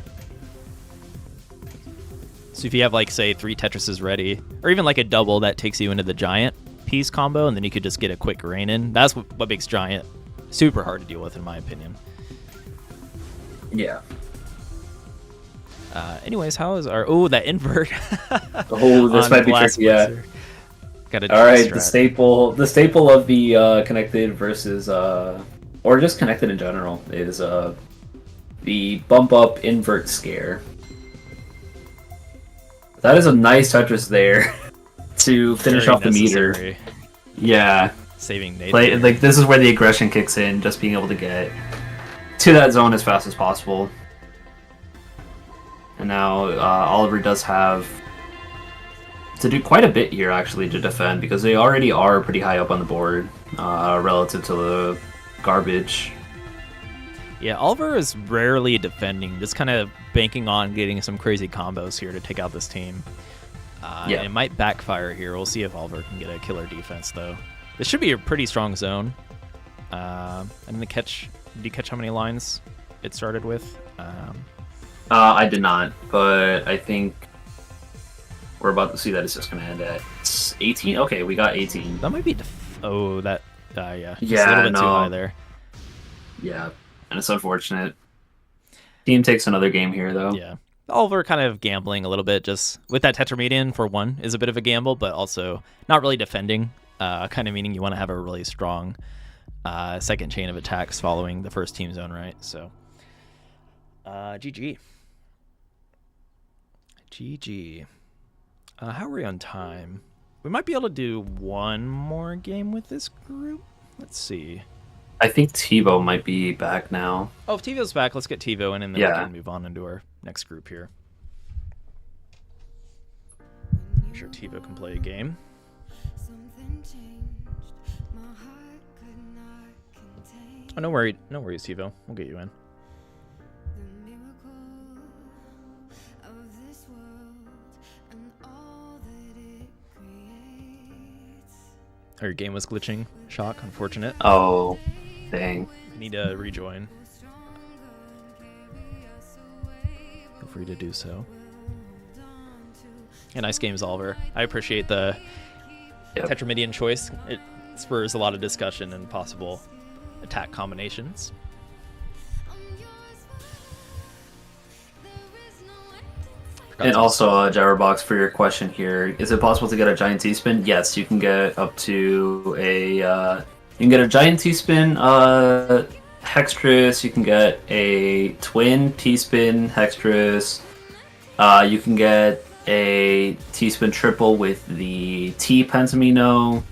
So if you have like say 3 Tetrises ready, or even like a double that takes you into the Giant piece combo, and then you could just get a quick Rain in. That's what makes Giant super hard to deal with, in my opinion. Yeah. Anyways, how is our that invert? Oh, this on might be Blast tricky. Yeah. Blitzer. Gotta All right, strat. the staple of the connected versus or just connected in general is the bump up invert scare. That is a nice Tetris there to finish Very off the meter. necessary. Yeah, Saving Nate. like this is where the aggression kicks in, just being able to get to that zone as fast as possible. And now Oliver does have to do quite a bit here actually to defend, because they already are pretty high up on the board relative to the garbage. Yeah, Oliver is rarely defending, just kind of banking on getting some crazy combos here to take out this team. Yeah. And it might backfire here. We'll see if Oliver can get a killer defense, though. This should be a pretty strong zone. I didn't catch... Did you catch how many lines it started with? I did not, but I think we're about to see that it's just going to end at 18. Okay, we got 18. That might be... Oh, that... yeah. Just Yeah, a little bit too no. high there. Yeah, and it's unfortunate. Team takes another game here, though. Yeah. Oliver kind of gambling a little bit, just with that Tetramedian, for one, is a bit of a gamble, but also not really defending, kind of meaning you want to have a really strong second chain of attacks following the first team zone, right? So, GG. GG. How are we on time? We might be able to do one more game with this group. Let's see. I think TiVo might be back now. Oh, if TiVo's back, let's get TiVo in, and then we can move on into our next group here. I'm sure TiVo can play a game. Oh, no worries, TiVo. We'll get you in. Oh, your game was glitching. Shock, unfortunate. Oh, dang. You need to rejoin. Feel free to do so. A nice game, Zolver. I appreciate the Tetramidian choice. It spurs a lot of discussion and possible attack combinations. And also, Jabberbox, for your question here, is it possible to get a giant T-spin? Yes, you can get up to a you can get a giant T-spin Hextris. You can get a twin T-spin Hextris. You can get a T-spin triple with the T Pentamino.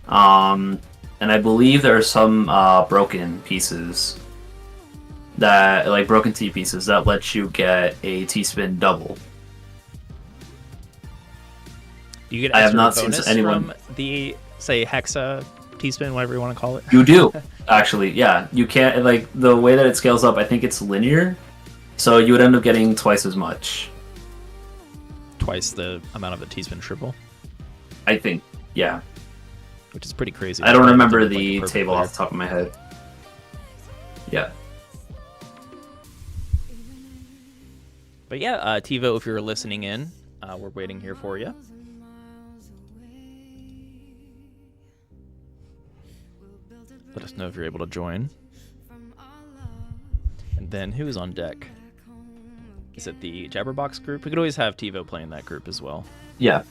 And I believe there are some broken pieces that, like broken T pieces, that let you get a T-spin double. Do you get I have not bonus seen anyone from the, say, Hexa T-spin, whatever you want to call it? You do, actually, yeah. You can't, like, the way that it scales up, I think it's linear, so you would end up getting twice as much. Twice the amount of a T-spin triple? I think, yeah. Which is pretty crazy. I don't remember the table off the top of my head. Yeah. But yeah, TiVo, if you're listening in, we're waiting here for you. Let us know if you're able to join. And then who is on deck? Is it the Jabberbox group? We could always have TiVo playing that group as well. Yeah.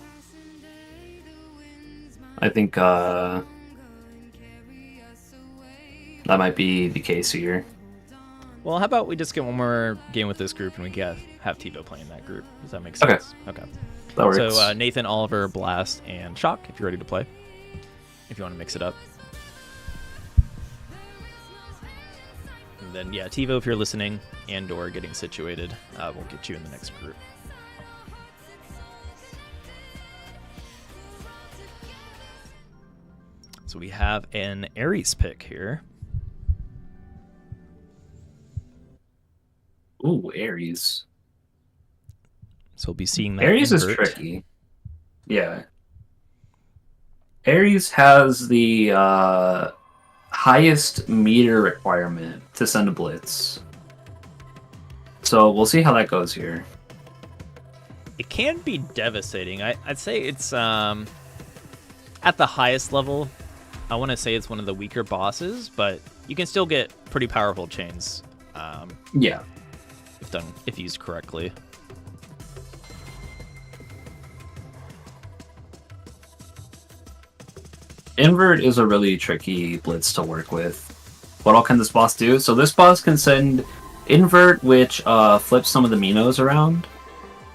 I think that might be the case here. Well, how about we just get one more game with this group and we can have TiVo playing that group? Does that make sense? Okay. That works. So Nathan, Oliver, Blast, and Shock, if you're ready to play. If you want to mix it up. And then, yeah, TiVo, if you're listening and or getting situated, we'll get you in the next group. So we have an Aries pick here. Ooh, Aries. So we'll be seeing that. Aries invert. is tricky. Yeah. Aries has the highest meter requirement to send a blitz. So we'll see how that goes here. It can be devastating. I'd say it's at the highest level. I want to say it's one of the weaker bosses, but you can still get pretty powerful chains. Yeah. If used correctly. Invert is a really tricky blitz to work with. What all can this boss do? So this boss can send invert, which flips some of the Minos around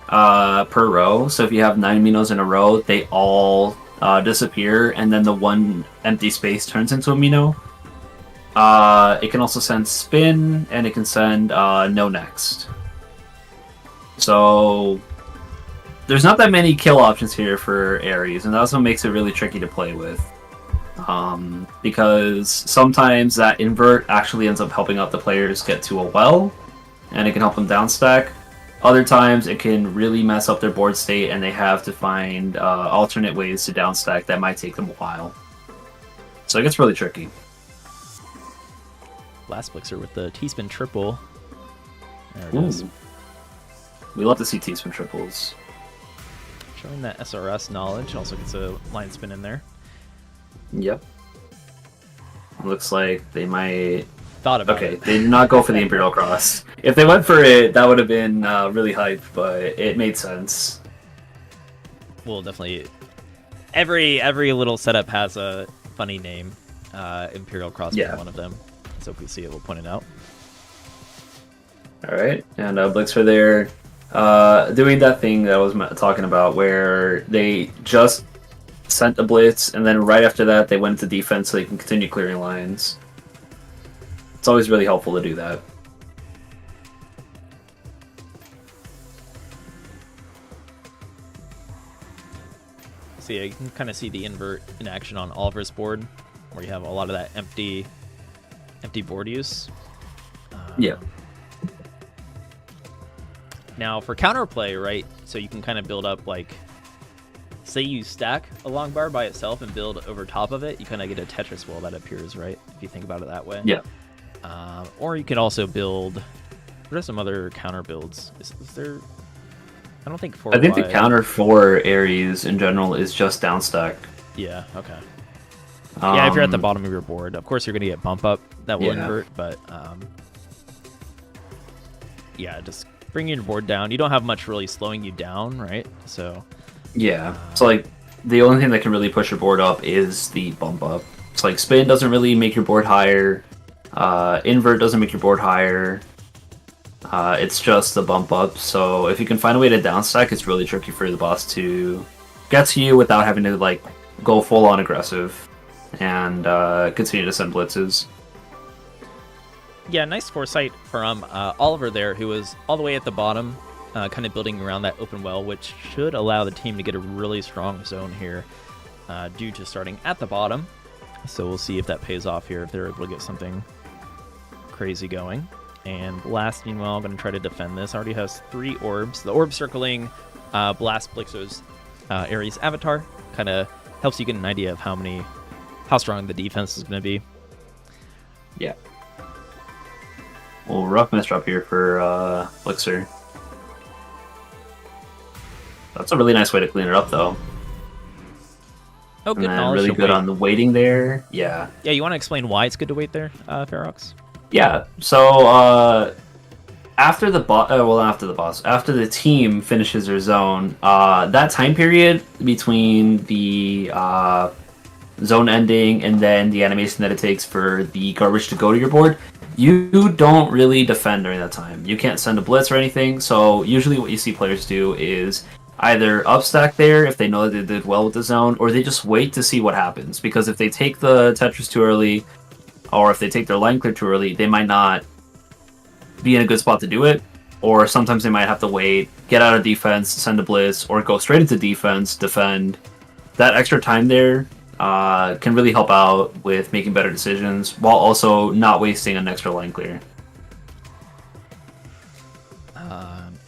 per row. So if you have 9 Minos in a row, they all disappear, and then the one empty space turns into a Mino. It can also send spin, and it can send no next. So there's not that many kill options here for Aries, and that also makes it really tricky to play with. Because sometimes that invert actually ends up helping out the players get to a well, and it can help them downstack. Other times it can really mess up their board state, and they have to find alternate ways to downstack that might take them a while. So it gets really tricky. Last Blixer with the T-spin triple. There it Ooh. is. We love to see T-spin triples. Showing that SRS knowledge. Also gets a line spin in there. Yep. Looks like they might... Thought about Okay, it. they did not go for the Imperial Cross. If they went for it, that would have been really hype, but it made sense. We'll definitely... Every little setup has a funny name. Imperial Cross being one of them. So if we see it, we'll point it out. Alright, and Blixer there Doing that thing that I was talking about, where they just sent a blitz, and then right after that they went to defense so they can continue clearing lines. It's always really helpful to do that. So yeah, you can kind of see the invert in action on Oliver's board, where you have a lot of that empty board use. Yeah. Now for counterplay, right? So you can kind of build up, like, say you stack a long bar by itself and build over top of it, you kind of get a Tetris wall that appears, right? If you think about it that way. Yeah. Or you can also build. What are some other counter builds? Is there? I don't think 4. I think the counter for Aries in general is just downstack. Yeah. Okay. Yeah, if you're at the bottom of your board, of course you're gonna get bump up that will invert, but yeah, just bringing your board down. You don't have much really slowing you down, right? So yeah, so like the only thing that can really push your board up is the bump up. It's like spin doesn't really make your board higher. Invert doesn't make your board higher. It's just the bump up. So if you can find a way to downstack, it's really tricky for the boss to get to you without having to like go full on aggressive and continue to send blitzes. yeah, nice foresight from Oliver there, who was all the way at the bottom, kind of building around that open well, which should allow the team to get a really strong zone here due to starting at the bottom. So we'll see if that pays off here, if they're able to get something crazy going. And Blast, meanwhile, I'm going to try to defend this. Already has 3 orbs. The orb circling Blast Blixer's Aries avatar kind of helps you get an idea of how strong the defense is going to be. Yeah. Well, rough mess drop here for Blixer. That's a really nice way to clean it up, though. Oh, good and knowledge. really good on the waiting there. Yeah. Yeah, you want to explain why it's good to wait there, Ferox? Yeah. So after the team finishes their zone, that time period between the zone ending and then the animation that it takes for the garbage to go to your board, you don't really defend during that time. You can't send a blitz or anything. So usually what you see players do is either upstack there if they know that they did well with the zone, or they just wait to see what happens. Because if they take the Tetris too early, or if they take their line clear too early, they might not be in a good spot to do it. Or sometimes they might have to wait, get out of defense, send a blitz, or go straight into defense, defend. That extra time there can really help out with making better decisions, while also not wasting an extra line clear.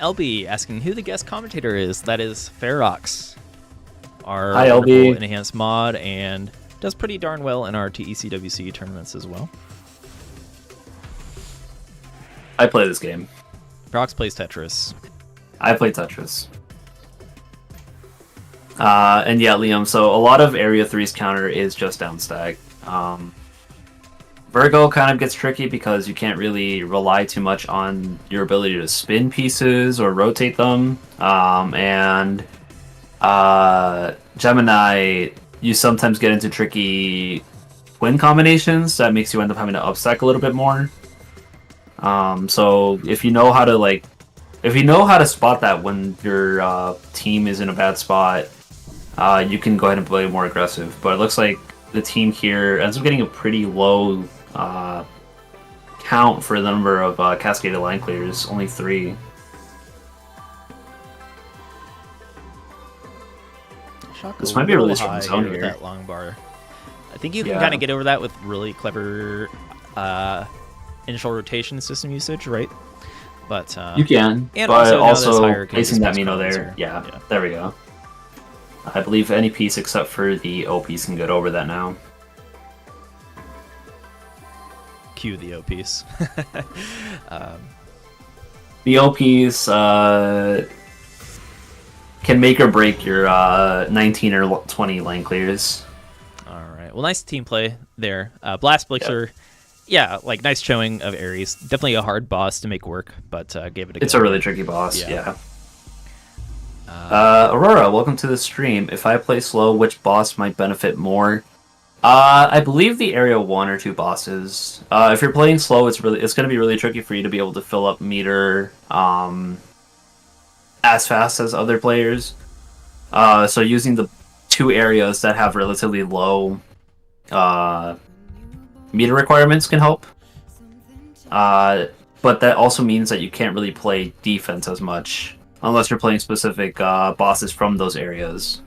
LB asking who the guest commentator is. That is Ferox, our Hi, wonderful LB. enhanced mod, and does pretty darn well in our TECWC tournaments as well. I play this game. Ferox plays Tetris. I play Tetris. And yeah, Liam, so a lot of Area 3's counter is just downstack. Virgo kind of gets tricky because you can't really rely too much on your ability to spin pieces or rotate them. And Gemini, you sometimes get into tricky win combinations that makes you end up having to upstack a little bit more. So if you know how to spot that when your team is in a bad spot, you can go ahead and play more aggressive. But it looks like the team here ends up getting a pretty low count for the number of cascaded line clears, only 3. This might be a really strong zone with here. that long bar. I think you can Yeah. kind of get over that with really clever initial rotation system usage, right? But You can, and but also now this also higher can placing that displace Mino cards there. or- Yeah, yeah. there we go. I believe any piece except for the O piece can get over that now. Cue the O piece. The O piece can make or break your 19 or 20 lane clears. All right. Well, nice team play there. Blast Blixer, yeah, like nice showing of Aries. Definitely a hard boss to make work, but gave it a It's go. a really tricky boss, Yeah. yeah. Aurora, welcome to the stream. If I play slow, which boss might benefit more? I believe the area 1 or 2 bosses. If you're playing slow, it's going to be really tricky for you to be able to fill up meter as fast as other players. So using the 2 areas that have relatively low meter requirements can help. But that also means that you can't really play defense as much unless you're playing specific bosses from those areas.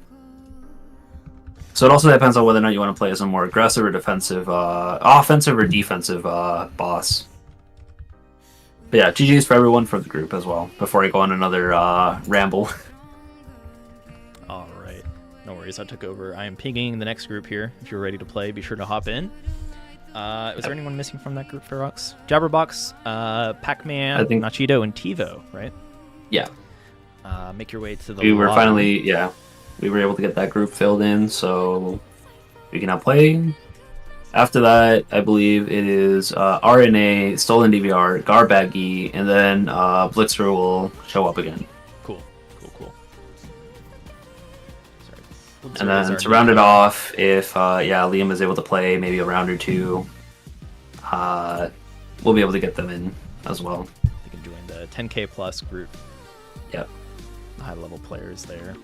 So it also depends on whether or not you want to play as a more aggressive or defensive, offensive or defensive boss. But yeah, GG's for everyone for the group as well, before I go on another ramble. All right. No worries, I took over. I am pinging the next group here. If you're ready to play, be sure to hop in. Was there anyone missing from that group, Ferox? Jabberbox, Pac-Man, Nachito, and TiVo, right? Yeah. Make your way to the We were lobby. finally, we were able to get that group filled in, so we can now play. After that, I believe it is RNA, Stolen DVR, Garbaggy, and then Blitzer will show up again. Cool. Sorry. And then to round it off, if Liam is able to play maybe a round or 2, we'll be able to get them in as well. You can join the 10K plus group. Yep. High-level players there.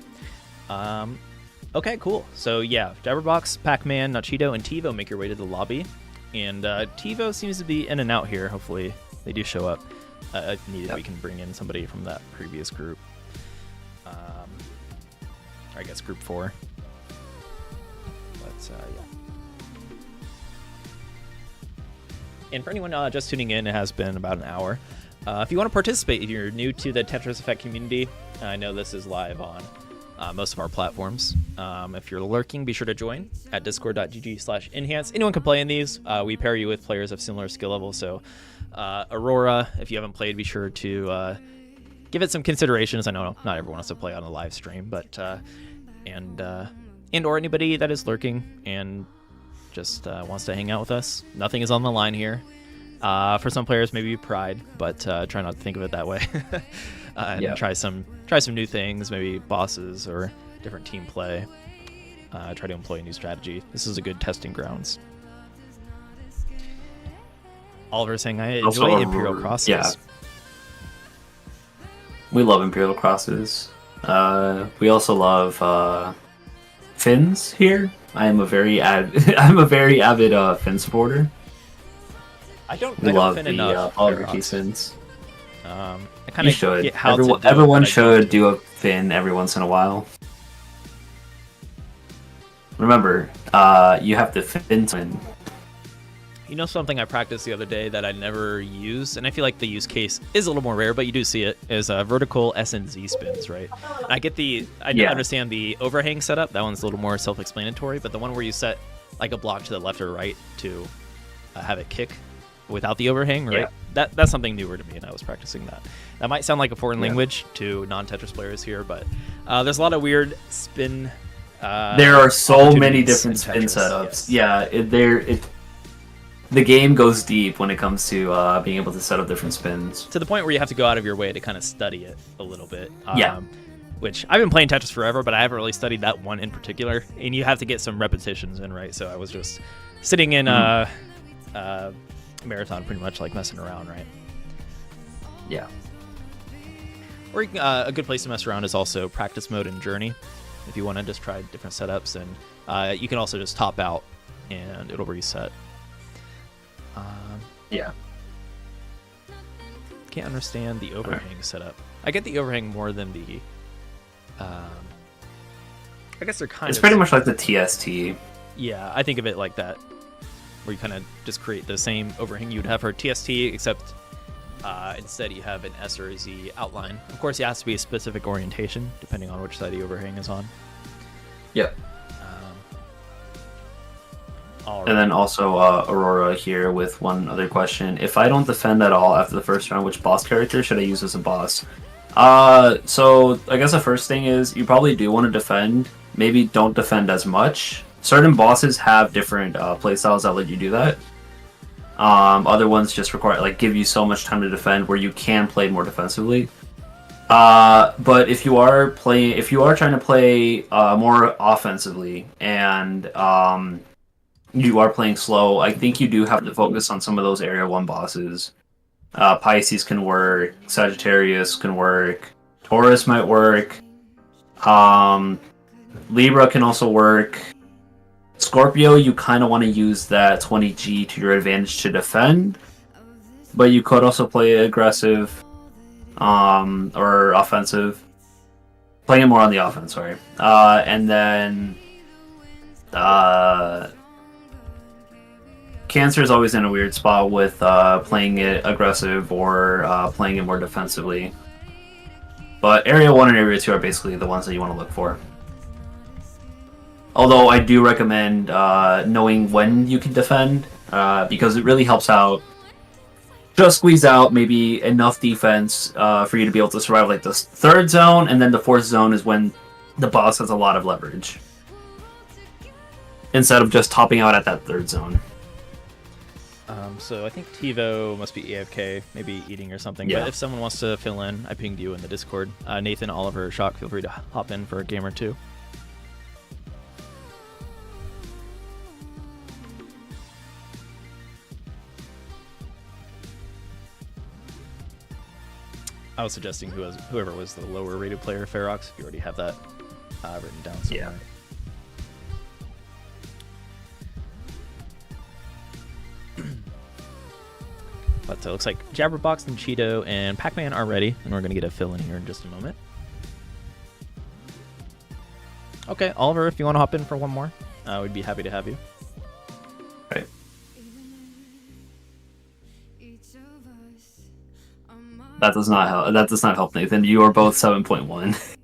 Okay, cool. So yeah, Jabberbox, Pac-Man, Nachito, and TiVo make your way to the lobby. And TiVo seems to be in and out here. Hopefully they do show up. If needed, we can bring in somebody from that previous group. I guess group 4. But yeah. And for anyone just tuning in, it has been about an hour. If you want to participate, if you're new to the Tetris Effect community, I know this is live on most of our platforms. If you're lurking, be sure to join at discord.gg/enhance. Anyone can play in these. We pair you with players of similar skill levels. So Aurora, if you haven't played, be sure to give it some considerations. I know not everyone wants to play on a live stream, but and or anybody that is lurking and just wants to hang out with us. Nothing is on the line here. For some players, maybe pride, but try not to think of it that way. And try some new things, maybe bosses or different team play. Try to employ a new strategy. This is a good testing grounds. Oliver saying, I enjoy Imperial Crosses. Yeah. We love Imperial Crosses. We also love Finns here. I am a very avid Finn supporter. I don't love Finn the enough. Oliver Finns. I kind of should. get how Everyone should do a Finn every once in a while. Remember, you have to Finn twin. You know something I practiced the other day that I never use, and I feel like the use case is a little more rare, but you do see it, is vertical S and Z spins, right? I understand the overhang setup. That one's a little more self-explanatory, but the one where you set like a block to the left or right to have it kick without the overhang, right? That's something newer to me, and I was practicing that. That might sound like a foreign language to non-Tetris players here, but there's a lot of weird spin. There are so many different spin setups. Yes. The game goes deep when it comes to being able to set up different spins. To the point where you have to go out of your way to kind of study it a little bit. Which I've been playing Tetris forever, but I haven't really studied that one in particular. And you have to get some repetitions in, right? So I was just sitting in marathon, pretty much like messing around, right? Yeah. Or a good place to mess around is also practice mode and journey. If you want to just try different setups, and you can also just top out and it'll reset. Can't understand the overhang setup. I get the overhang more than the. I guess they're kind of. It's pretty much like the TST. Yeah, I think of it like that, where you kind of just create the same overhang you'd have for TST, except instead you have an S or a Z outline. Of course, it has to be a specific orientation, depending on which side the overhang is on. Yep. All right. And then also Aurora here with one other question. If I don't defend at all after the first round, which boss character should I use as a boss? So I guess the first thing is you probably do want to defend. Maybe don't defend as much. Certain bosses have different playstyles that let you do that. Other ones just require give you so much time to defend where you can play more defensively. But if you are trying to play more offensively and you are playing slow, I think you do have to focus on some of those Area 1 bosses. Pisces can work, Sagittarius can work, Taurus might work. Libra can also work. Scorpio, you kind of want to use that 20G to your advantage to defend, but you could also play aggressive or offensive. Playing more on the offense, sorry. And then Cancer is always in a weird spot with playing it aggressive or playing it more defensively. But Area 1 and Area 2 are basically the ones that you want to look for. Although I do recommend knowing when you can defend, because it really helps out. Just squeeze out maybe enough defense for you to be able to survive like the third zone, and then the fourth zone is when the boss has a lot of leverage. Instead of just topping out at that third zone. So I think TiVo must be AFK, maybe eating or something. Yeah. But if someone wants to fill in, I pinged you in the Discord. Nathan, Oliver, Shock, feel free to hop in for a game or two. I was suggesting whoever was the lower rated player, Ferox, if you already have that written down somewhere. Yeah. But it looks like Jabberbox and Cheeto and Pac-Man are ready, and we're going to get a fill in here in just a moment. Okay, Oliver, if you want to hop in for one more, we'd be happy to have you. Right. That does not help. That does not help, Nathan. You are both 7.1.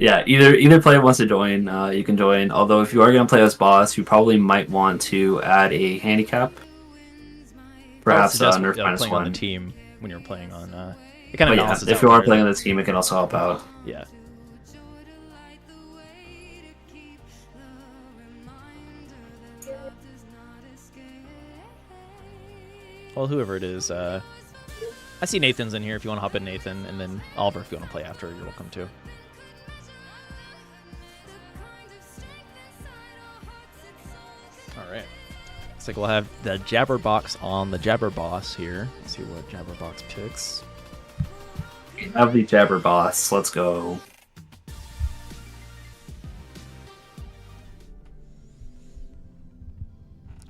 Yeah, either player wants to join, you can join. Although if you are going to play as boss, you probably might want to add a handicap. Perhaps nerf minus playing 1. on the team when you're playing on. It kind But of yeah, balances if out you are there. playing on the team, it can also help out. Yeah. Well, whoever it is, I see Nathan's in here. If you want to hop in, Nathan, and then Oliver, if you want to play after, you're welcome to. All right. Looks like we'll have the Jabberbox on the Jabberboss here. Let's see what Jabberbox picks. Have the Jabber boss. Let's go.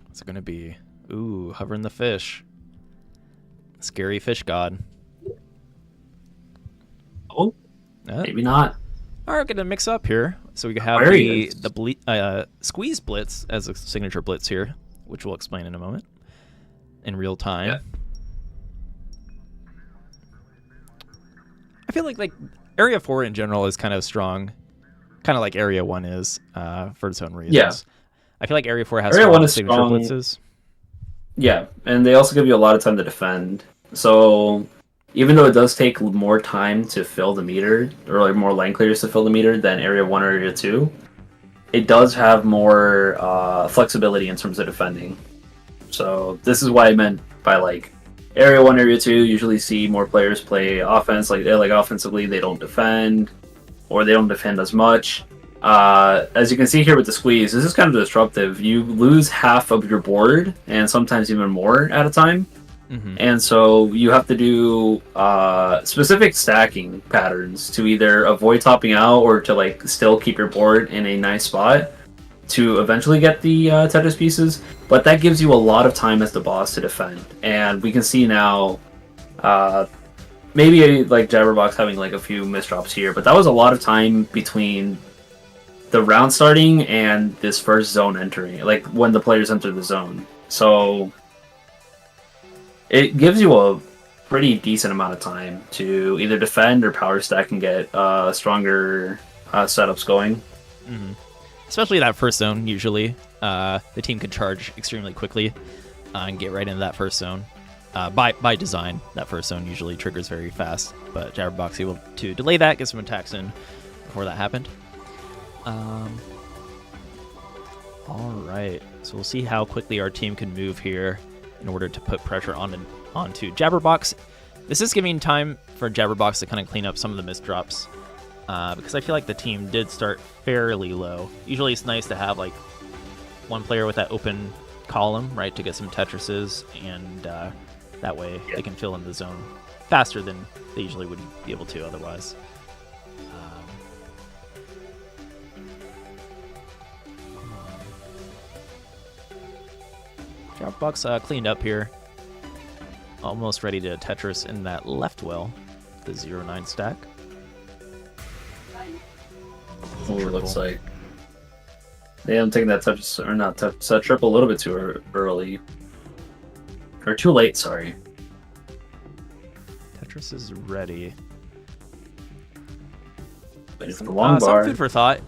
What's it going to be? Ooh, hovering the fish. Scary fish god. Oh, maybe not. All right, gonna mix up here. So we have Aquarius. the squeeze blitz as a signature blitz here, which we'll explain in a moment in real time. Yeah. I feel like Area 4 in general is kind of strong, kind of like Area 1 is for its own reasons. Yeah. I feel like Area 4 has Area strong 1 is signature strong. blitzes. Yeah, and they also give you a lot of time to defend. So even though it does take more time to fill the meter, or like more line clears to fill the meter than Area 1 or Area 2, it does have more flexibility in terms of defending. So this is why I meant by like Area 1, Area 2, usually see more players play offense, like offensively they don't defend, or they don't defend as much. As you can see here with the squeeze, this is kind of disruptive. You lose half of your board, and sometimes even more at a time. Mm-hmm. And so you have to do specific stacking patterns to either avoid topping out or to like still keep your board in a nice spot to eventually get the Tetris pieces. But that gives you a lot of time as the boss to defend. And we can see now maybe like Jabberbox having like a few misdrops here, but that was a lot of time between the round starting and this first zone entering, like when the players enter the zone. So it gives you a pretty decent amount of time to either defend or power stack and get stronger setups going. Mm-hmm. Especially that first zone, usually. The team can charge extremely quickly and get right into that first zone. By design, that first zone usually triggers very fast, but Jabberbox able to delay that, get some attacks in before that happened. Alright, so we'll see how quickly our team can move here in order to put pressure onto Jabberbox. This is giving time for Jabberbox to kind of clean up some of the misdrops, because I feel like the team did start fairly low. Usually it's nice to have like one player with that open column, right, to get some Tetrises, and that way they can fill in the zone faster than they usually would be able to otherwise. Dropbox cleaned up here. Almost ready to Tetris in that left well, the 0-9 stack. Oh, it looks like yeah, I'm taking that touch or not touch triple a little bit too early or too late. Sorry. Tetris is ready. Waiting for the long bar. Some food for thought.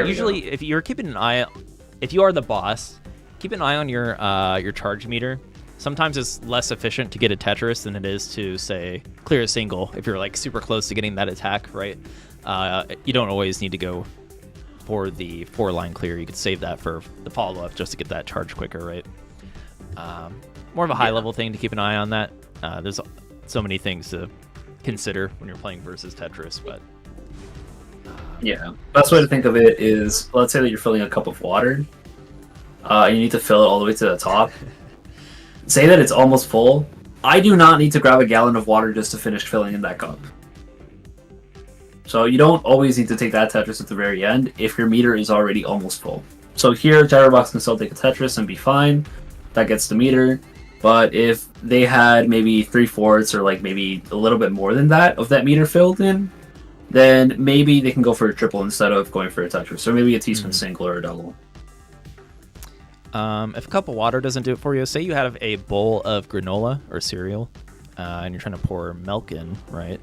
Usually, if you're keeping an eye, if you are the boss, keep an eye on your charge meter. Sometimes it's less efficient to get a Tetris than it is to, say, clear a single. If you're like super close to getting that attack, right? You don't always need to go for the 4-line clear. You could save that for the follow-up just to get that charge quicker, right? More of a high-level thing to keep an eye on that. There's so many things to consider when you're playing versus Tetris, but... Yeah, best way to think of it is, let's say that you're filling a cup of water. You need to fill it all the way to the top. Say that it's almost full. I do not need to grab a gallon of water just to finish filling in that cup. So you don't always need to take that Tetris at the very end if your meter is already almost full. So here, Gyrobox can still take a Tetris and be fine. That gets the meter. But if they had maybe 3/4 or like maybe a little bit more than that of that meter filled in, then maybe they can go for a triple instead of going for a Tetris. So maybe a teaspoon single or a double. If a cup of water doesn't do it for you, say you have a bowl of granola or cereal, and you're trying to pour milk in, right?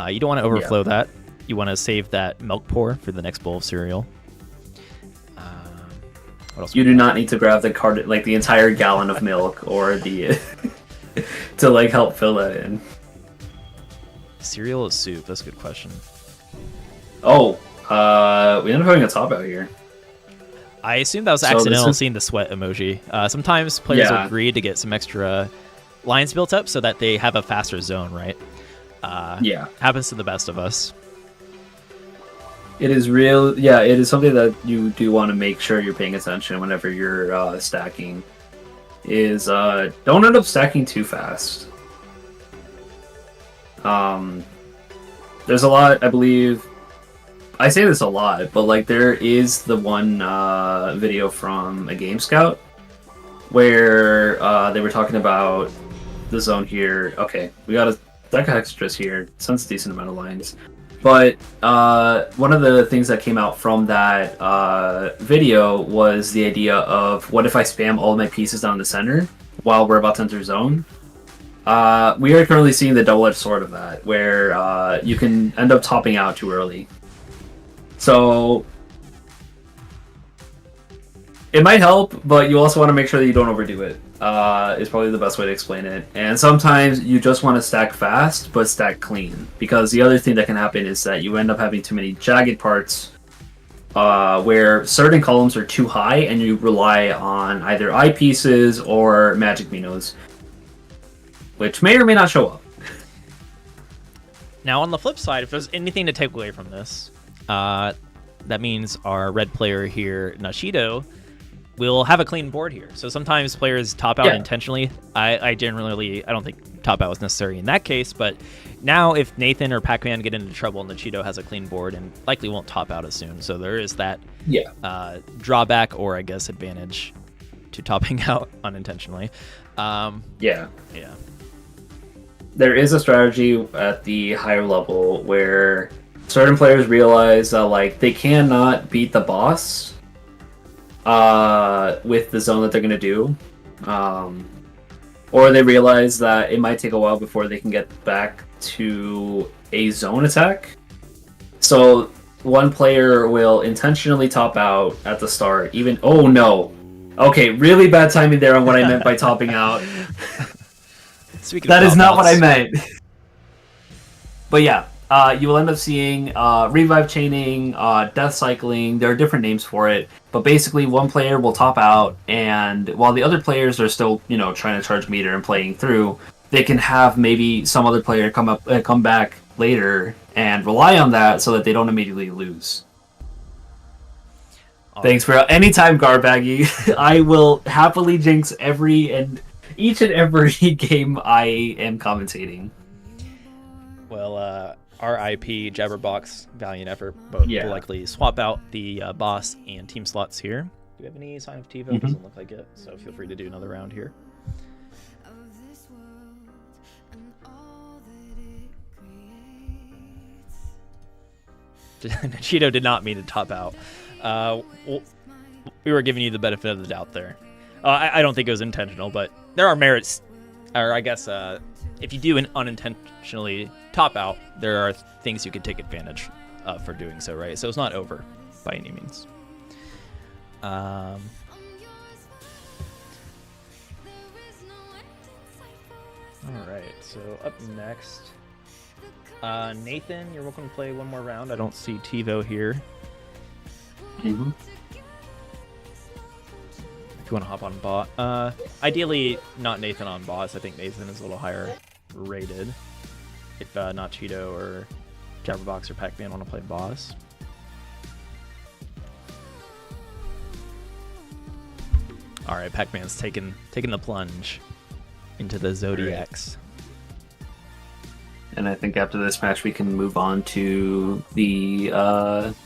You don't want to overflow that. You want to save that milk pour for the next bowl of cereal. What else? You do not need to grab the cart, like the entire gallon of milk or the to like help fill that in. Cereal is soup. That's a good question. Oh, we ended up having a top out here. I assume that was accidental seeing the sweat emoji. Sometimes players will agree to get some extra lines built up so that they have a faster zone, right? Happens to the best of us. It is real. Yeah, it is something that you do want to make sure you're paying attention whenever you're stacking. Is don't end up stacking too fast. There's a lot, I believe. I say this a lot, but like there is the one video from a Game Scout where they were talking about the zone here. Okay, we got a deck of Hexatress here. Sounds a decent amount of lines. But one of the things that came out from that video was the idea of what if I spam all of my pieces down the center while we're about to enter zone? We are currently seeing the double-edged sword of that, where you can end up topping out too early. So it might help, but you also want to make sure that you don't overdo it. Is probably the best way to explain it. And sometimes you just want to stack fast, but stack clean. Because the other thing that can happen is that you end up having too many jagged parts where certain columns are too high and you rely on either eyepieces or magic minos, which may or may not show up. Now, on the flip side, if there's anything to take away from this, that means our red player here, Nashido, will have a clean board here. So sometimes players top out intentionally. I don't think top out was necessary in that case, but now if Nathan or Pac-Man get into trouble, Nashido has a clean board and likely won't top out as soon. So there is that drawback, or I guess advantage, to topping out unintentionally. Yeah. There is a strategy at the higher level where certain players realize that like they cannot beat the boss with the zone that they're going to do, or they realize that it might take a while before they can get back to a zone attack. So one player will intentionally top out at the start, even okay, really bad timing there on what I meant by topping out. That is not what I meant. But yeah, you will end up seeing revive chaining, death cycling. There are different names for it, but basically one player will top out, and while the other players are still, trying to charge meter and playing through, they can have maybe some other player come back later and rely on that so that they don't immediately lose. Thanks, bro. Anytime, Garbaggy. I will happily jinx each and every game I am commentating. Well, RIP, Jabberbox, valiant effort. Both Yeah. will likely swap out the boss and team slots here. Do you have any sign of TiVo? Doesn't look like it, so feel free to do another round here. of this world and all that it creates. Cheeto did not mean to top out. We were giving you the benefit of the doubt there. I don't think it was intentional, but there are merits, or I guess if you do unintentionally top out, there are things you could take advantage of for doing so, right? So it's not over by any means. All right, so up next, Nathan, you're welcome to play one more round. I don't see TiVo here. Mm-hmm. If you want to hop on bot, ideally not Nathan on boss. I think Nathan is a little higher rated. If not Cheeto or Jabberbox or Pac-Man want to play boss. All right, Pac-Man's taking the plunge into the Zodiacs. And I think after this match, we can move on to the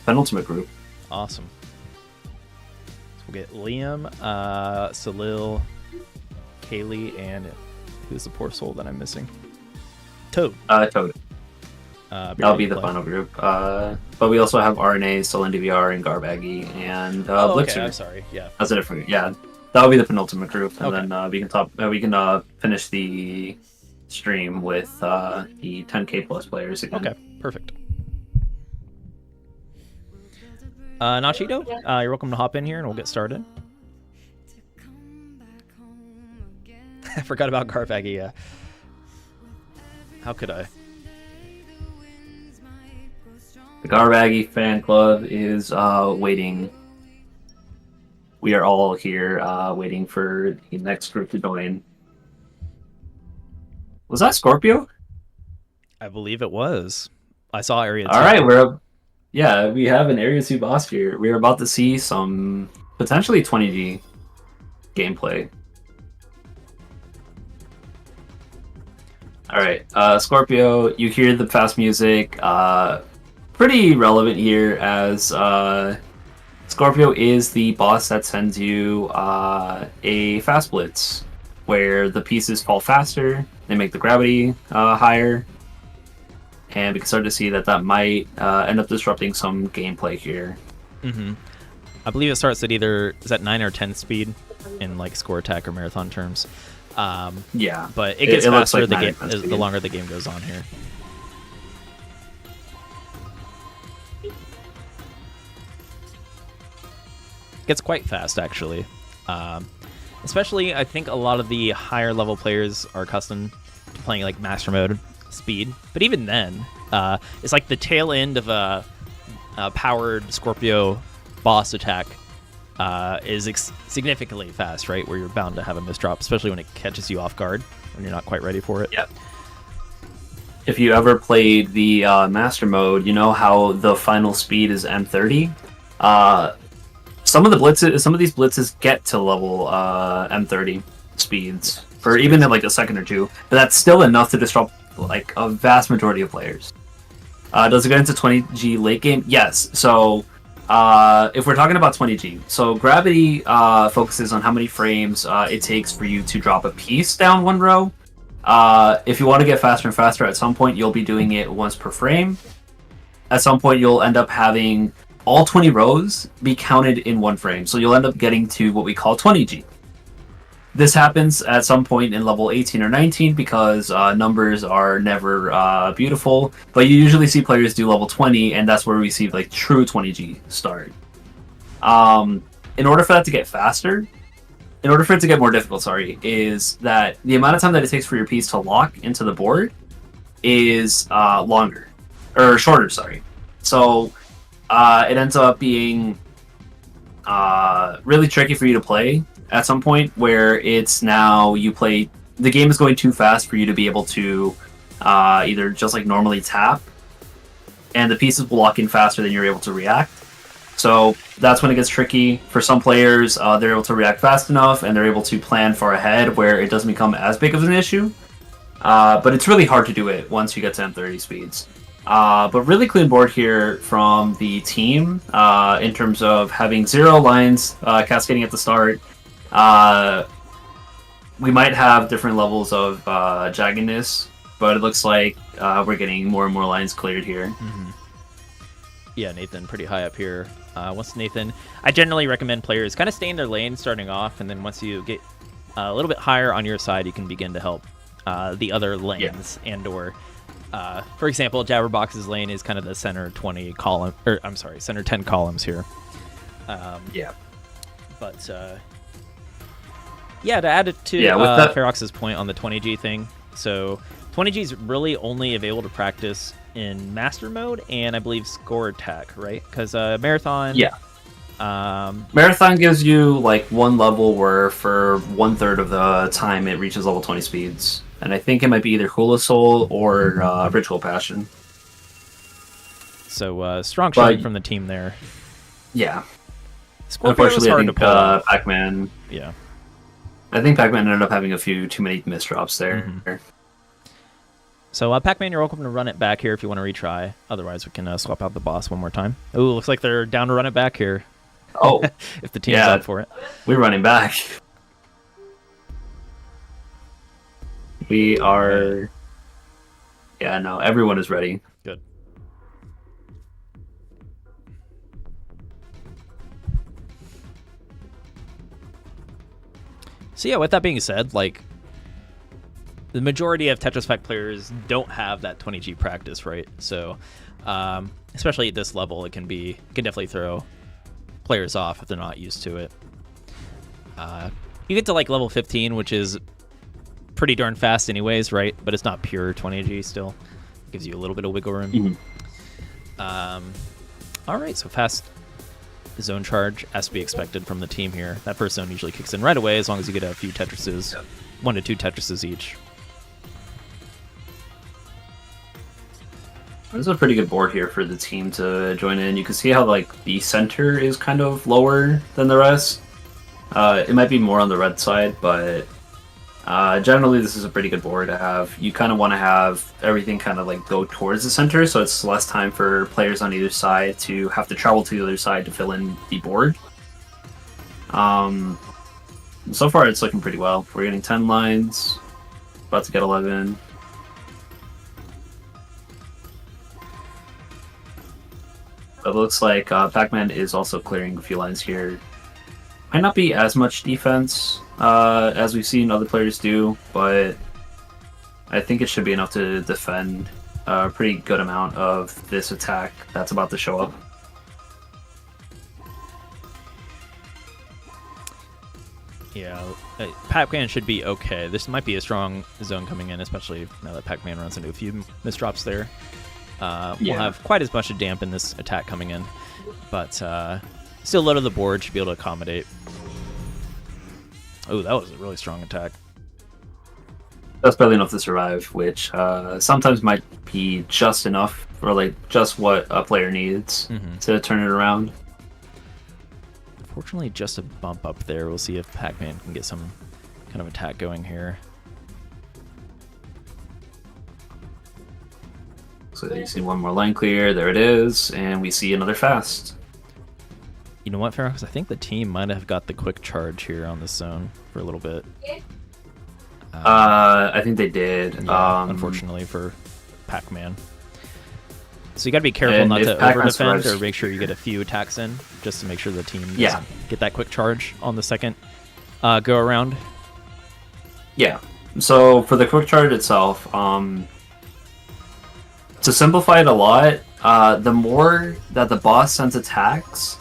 penultimate group. Awesome. So we'll get Liam, Salil, Kaylee, and who's the poor soul that I'm missing? Toad. Toad. That'll be the final group. But we also have RNA, Stolen DVR, and Garbaggy, and Blixer. Okay, I'm sorry. Yeah. That's a different. Yeah, that'll be the penultimate group, and Okay. then we can finish the stream with the 10K plus players again. Okay, perfect. Nachito, you're welcome to hop in here and we'll get started. I forgot about Garbaggy. How could I? The Garbaggy fan club is waiting. We are all here waiting for the next group to join. Was that Scorpio? I believe it was. I saw Area 2. All right, we have an Area 2 boss here. We're about to see some potentially 20G gameplay. All right, Scorpio, you hear the fast music. Pretty relevant here as Scorpio is the boss that sends you a fast blitz where the pieces fall faster, they make the gravity higher, and we can start to see that might end up disrupting some gameplay here. Mm-hmm. I believe it starts at either, is that 9 or 10 speed in like score attack or marathon terms. Yeah, but it gets looks faster like 9 the or 10 speed. the longer the game goes on here. Gets quite fast actually. Especially, I think a lot of the higher level players are accustomed to playing like master mode speed. But even then, it's like the tail end of a powered Scorpio boss attack is significantly fast, right? Where you're bound to have a misdrop, especially when it catches you off guard when you're not quite ready for it. Yep. If you ever played the master mode, you know how the final speed is M30. Some of these blitzes get to level M30 speeds for even in like a second or two, but that's still enough to disrupt like a vast majority of players. Does it get into 20G late game? Yes. So if we're talking about 20G, so gravity focuses on how many frames it takes for you to drop a piece down one row. If you want to get faster and faster, at some point you'll be doing it once per frame. At some point you'll end up having all 20 rows be counted in one frame. So you'll end up getting to what we call 20G. This happens at some point in level 18 or 19 because numbers are never beautiful. But you usually see players do level 20, and that's where we see like true 20G start. In order for that to get faster, in order for it to get more difficult, is that the amount of time that it takes for your piece to lock into the board is shorter. So it ends up being really tricky for you to play at some point where it's now the game is going too fast for you to be able to either just like normally tap and the pieces will lock in faster than you're able to react, So that's when it gets tricky. For some players, they're able to react fast enough and they're able to plan far ahead where it doesn't become as big of an issue. But it's really hard to do it once you get to M30 speeds. But really clean board here from the team in terms of having 0 lines cascading at the start. We might have different levels of jaggedness, but it looks like we're getting more and more lines cleared here. Mm-hmm. Yeah, Nathan pretty high up here. Once Nathan, I generally recommend players kind of stay in their lane starting off, and then once you get a little bit higher on your side, you can begin to help the other lanes and/or, for example, Jabberbox's lane is kind of the center 20 column, or I'm sorry, center 10 columns here. But yeah, to add it to Ferox's point on the 20G thing, so 20G is really only available to practice in master mode and I believe score attack, right? Because marathon, marathon gives you like one level where for 1/3 of the time it reaches level 20 speeds, and I think it might be either Hula Soul or Ritual Passion. So strong showing from the team there. Yeah, Scorpio was hard to pull off. Pac-Man. Yeah, I think Pac-Man ended up having a few too many misdrops there. Mm-hmm. So, Pac-Man, you're welcome to run it back here if you want to retry. Otherwise, we can swap out the boss one more time. Oh, looks like they're down to run it back here. Oh. If the team's up for it. We're running back. We are... Yeah, no, everyone is ready. Good. So, yeah, with that being said, like... the majority of Tetris Effect players don't have that 20G practice, right? So, especially at this level, it can definitely throw players off if they're not used to it. You get to like level 15, which is pretty darn fast anyways, right? But it's not pure 20G still. It gives you a little bit of wiggle room. Mm-hmm. All right, so fast zone charge as to be expected from the team here. That first zone usually kicks in right away as long as you get a few Tetrises, 1 to 2 Tetrises each. This is a pretty good board here for the team to join in. You can see how like the center is kind of lower than the rest. It might be more on the red side, but generally this is a pretty good board to have. You kind of want to have everything kind of like go towards the center, so it's less time for players on either side to have to travel to the other side to fill in the board. So far it's looking pretty well. We're getting 10 lines, about to get 11. It looks like Pac-Man is also clearing a few lines here. Might not be as much defense as we've seen other players do, but I think it should be enough to defend a pretty good amount of this attack that's about to show up. Yeah, Pac-Man should be okay. This might be a strong zone coming in, especially now that Pac-Man runs into a few misdrops there. We'll have quite as much to dampen this attack coming in, but still low to the board, should be able to accommodate. Oh, that was a really strong attack. That's barely enough to survive, which sometimes might be just enough, or like just what a player needs to turn it around. Unfortunately, just a bump up there. We'll see if Pac-Man can get some kind of attack going here. So you see one more line clear, there it is, and we see another fast. You know what, Ferox? I think the team might have got the quick charge here on this zone for a little bit. I think they did. Yeah, unfortunately for Pac-Man. So you got to be careful not to over-defend or make sure you get a few attacks in, just to make sure the team doesn't get that quick charge on the second go-around. Yeah. So for the quick charge itself, to simplify it a lot, the more that the boss sends attacks,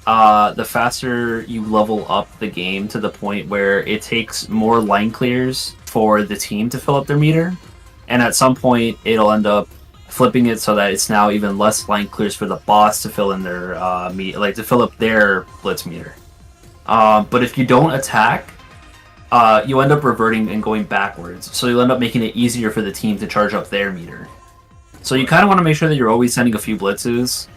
the faster you level up the game to the point where it takes more line clears for the team to fill up their meter, and at some point it'll end up flipping it so that it's now even less line clears for the boss to fill in their to fill up their blitz meter. But if you don't attack, you end up reverting and going backwards, so you'll end up making it easier for the team to charge up their meter. So you kind of want to make sure that you're always sending a few blitzes,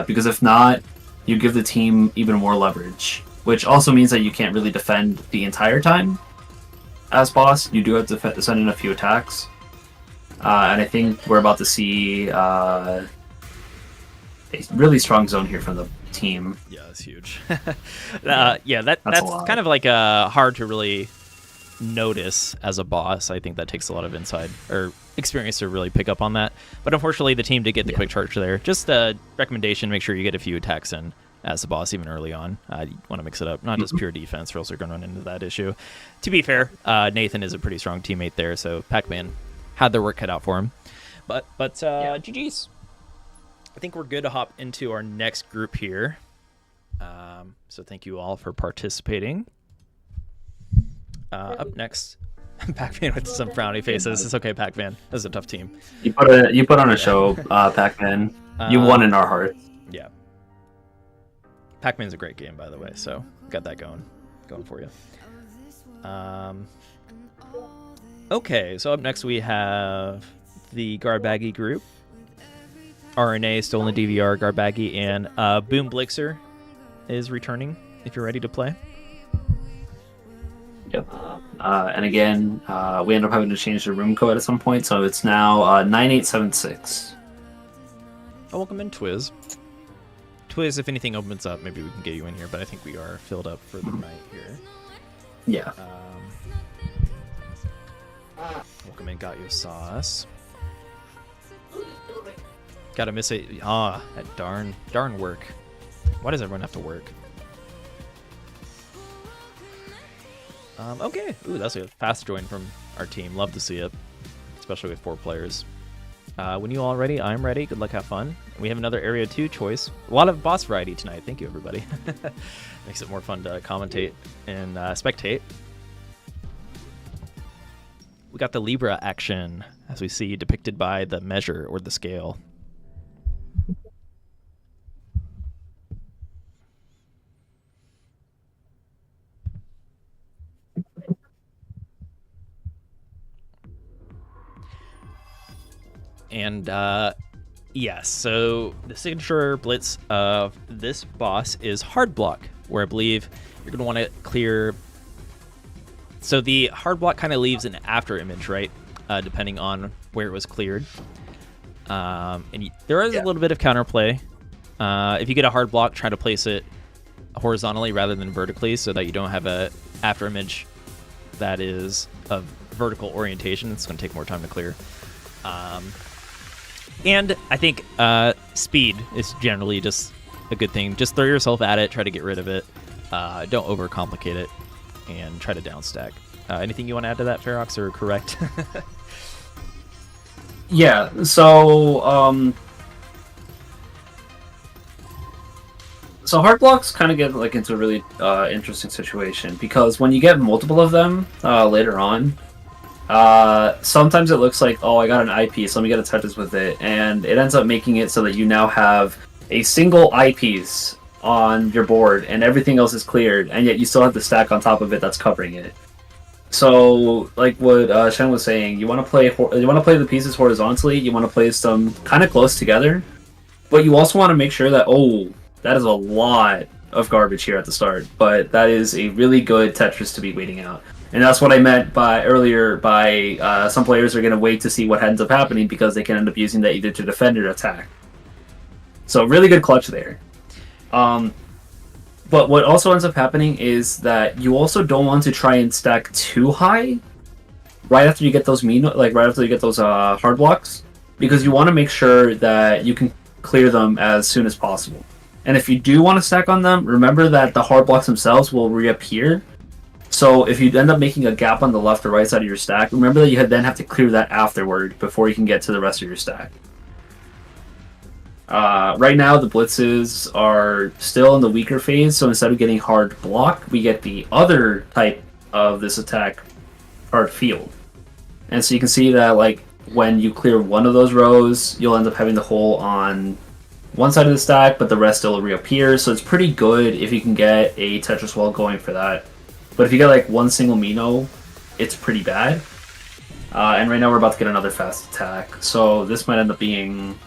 because if not, you give the team even more leverage, which also means that you can't really defend the entire time. As boss, you do have to send in a few attacks, and I think we're about to see a really strong zone here from the team. Yeah, that's huge. That's kind of like hard to really notice as a boss. I think that takes a lot of insight or experience to really pick up on that. But unfortunately, the team did get the quick charge there. Just a recommendation: make sure you get a few attacks in as the boss even early on. You want to mix it up, not just pure defense, or else you're going to run into that issue. To be fair, Nathan is a pretty strong teammate there, so Pac-Man had their work cut out for him. But GG's. I think we're good to hop into our next group here. So thank you all for participating. Up next, Pac-Man with some frowny faces. It's okay, Pac-Man. This is a tough team. You put on a show, Pac-Man. You won in our hearts. Yeah. Pac-Man's a great game, by the way, so got that going for you. Okay, so up next we have the Garbaggy group. RNA still in the DVR, Garbaggy, and Boom Blixer is returning if you're ready to play. Yep. And again, we end up having to change the room code at some point, so it's now 9876. Oh, welcome in, Twiz. Twiz, if anything opens up, maybe we can get you in here, but I think we are filled up for the night here. Yeah. Welcome in, got your sauce. Gotta miss it. Ah, that darn work. Why does everyone have to work? Okay. Ooh, that's a fast join from our team. Love to see it, especially with 4 players. When you all ready, I'm ready. Good luck, have fun. We have another Area 2 choice. A lot of boss variety tonight. Thank you, everybody. Makes it more fun to commentate and spectate. We got the Libra action, as we see depicted by the measure or the scale. And yes, so the signature blitz of this boss is hard block, where I believe you're going to want to clear. So the hard block kind of leaves an after image, right? Depending on where it was cleared. And there is a little bit of counterplay. If you get a hard block, try to place it horizontally rather than vertically, so that you don't have a after image that is of vertical orientation. It's going to take more time to clear. And I think speed is generally just a good thing. Just throw yourself at it, try to get rid of it. Don't overcomplicate it, and try to downstack. Anything you want to add to that, Ferox, or correct? Yeah, so hard blocks kind of get like into a really interesting situation, because when you get multiple of them later on, sometimes it looks like, oh, I got an eyepiece, let me get a Tetris with it, and it ends up making it so that you now have a single eyepiece on your board and everything else is cleared, and yet you still have the stack on top of it that's covering it. So, like what Shen was saying, you want to play the pieces horizontally. You want to place them kind of close together, but you also want to make sure that, oh, that is a lot of garbage here at the start, but that is a really good Tetris to be waiting out. And that's what I meant by earlier. Some players are going to wait to see what ends up happening, because they can end up using that either to defend or attack. So really good clutch there. But what also ends up happening is that you also don't want to try and stack too high right after you get those hard blocks, because you want to make sure that you can clear them as soon as possible. And if you do want to stack on them, remember that the hard blocks themselves will reappear. So if you end up making a gap on the left or right side of your stack, remember that you then have to clear that afterward before you can get to the rest of your stack. Right now, the blitzes are still in the weaker phase, so instead of getting hard block, we get the other type of this attack, hard field. And so you can see that, like, when you clear one of those rows, you'll end up having the hole on one side of the stack, but the rest still reappears. So it's pretty good if you can get a Tetris wall going for that. But if you get like one single Mino, it's pretty bad. And right now we're about to get another fast attack, so this might end up being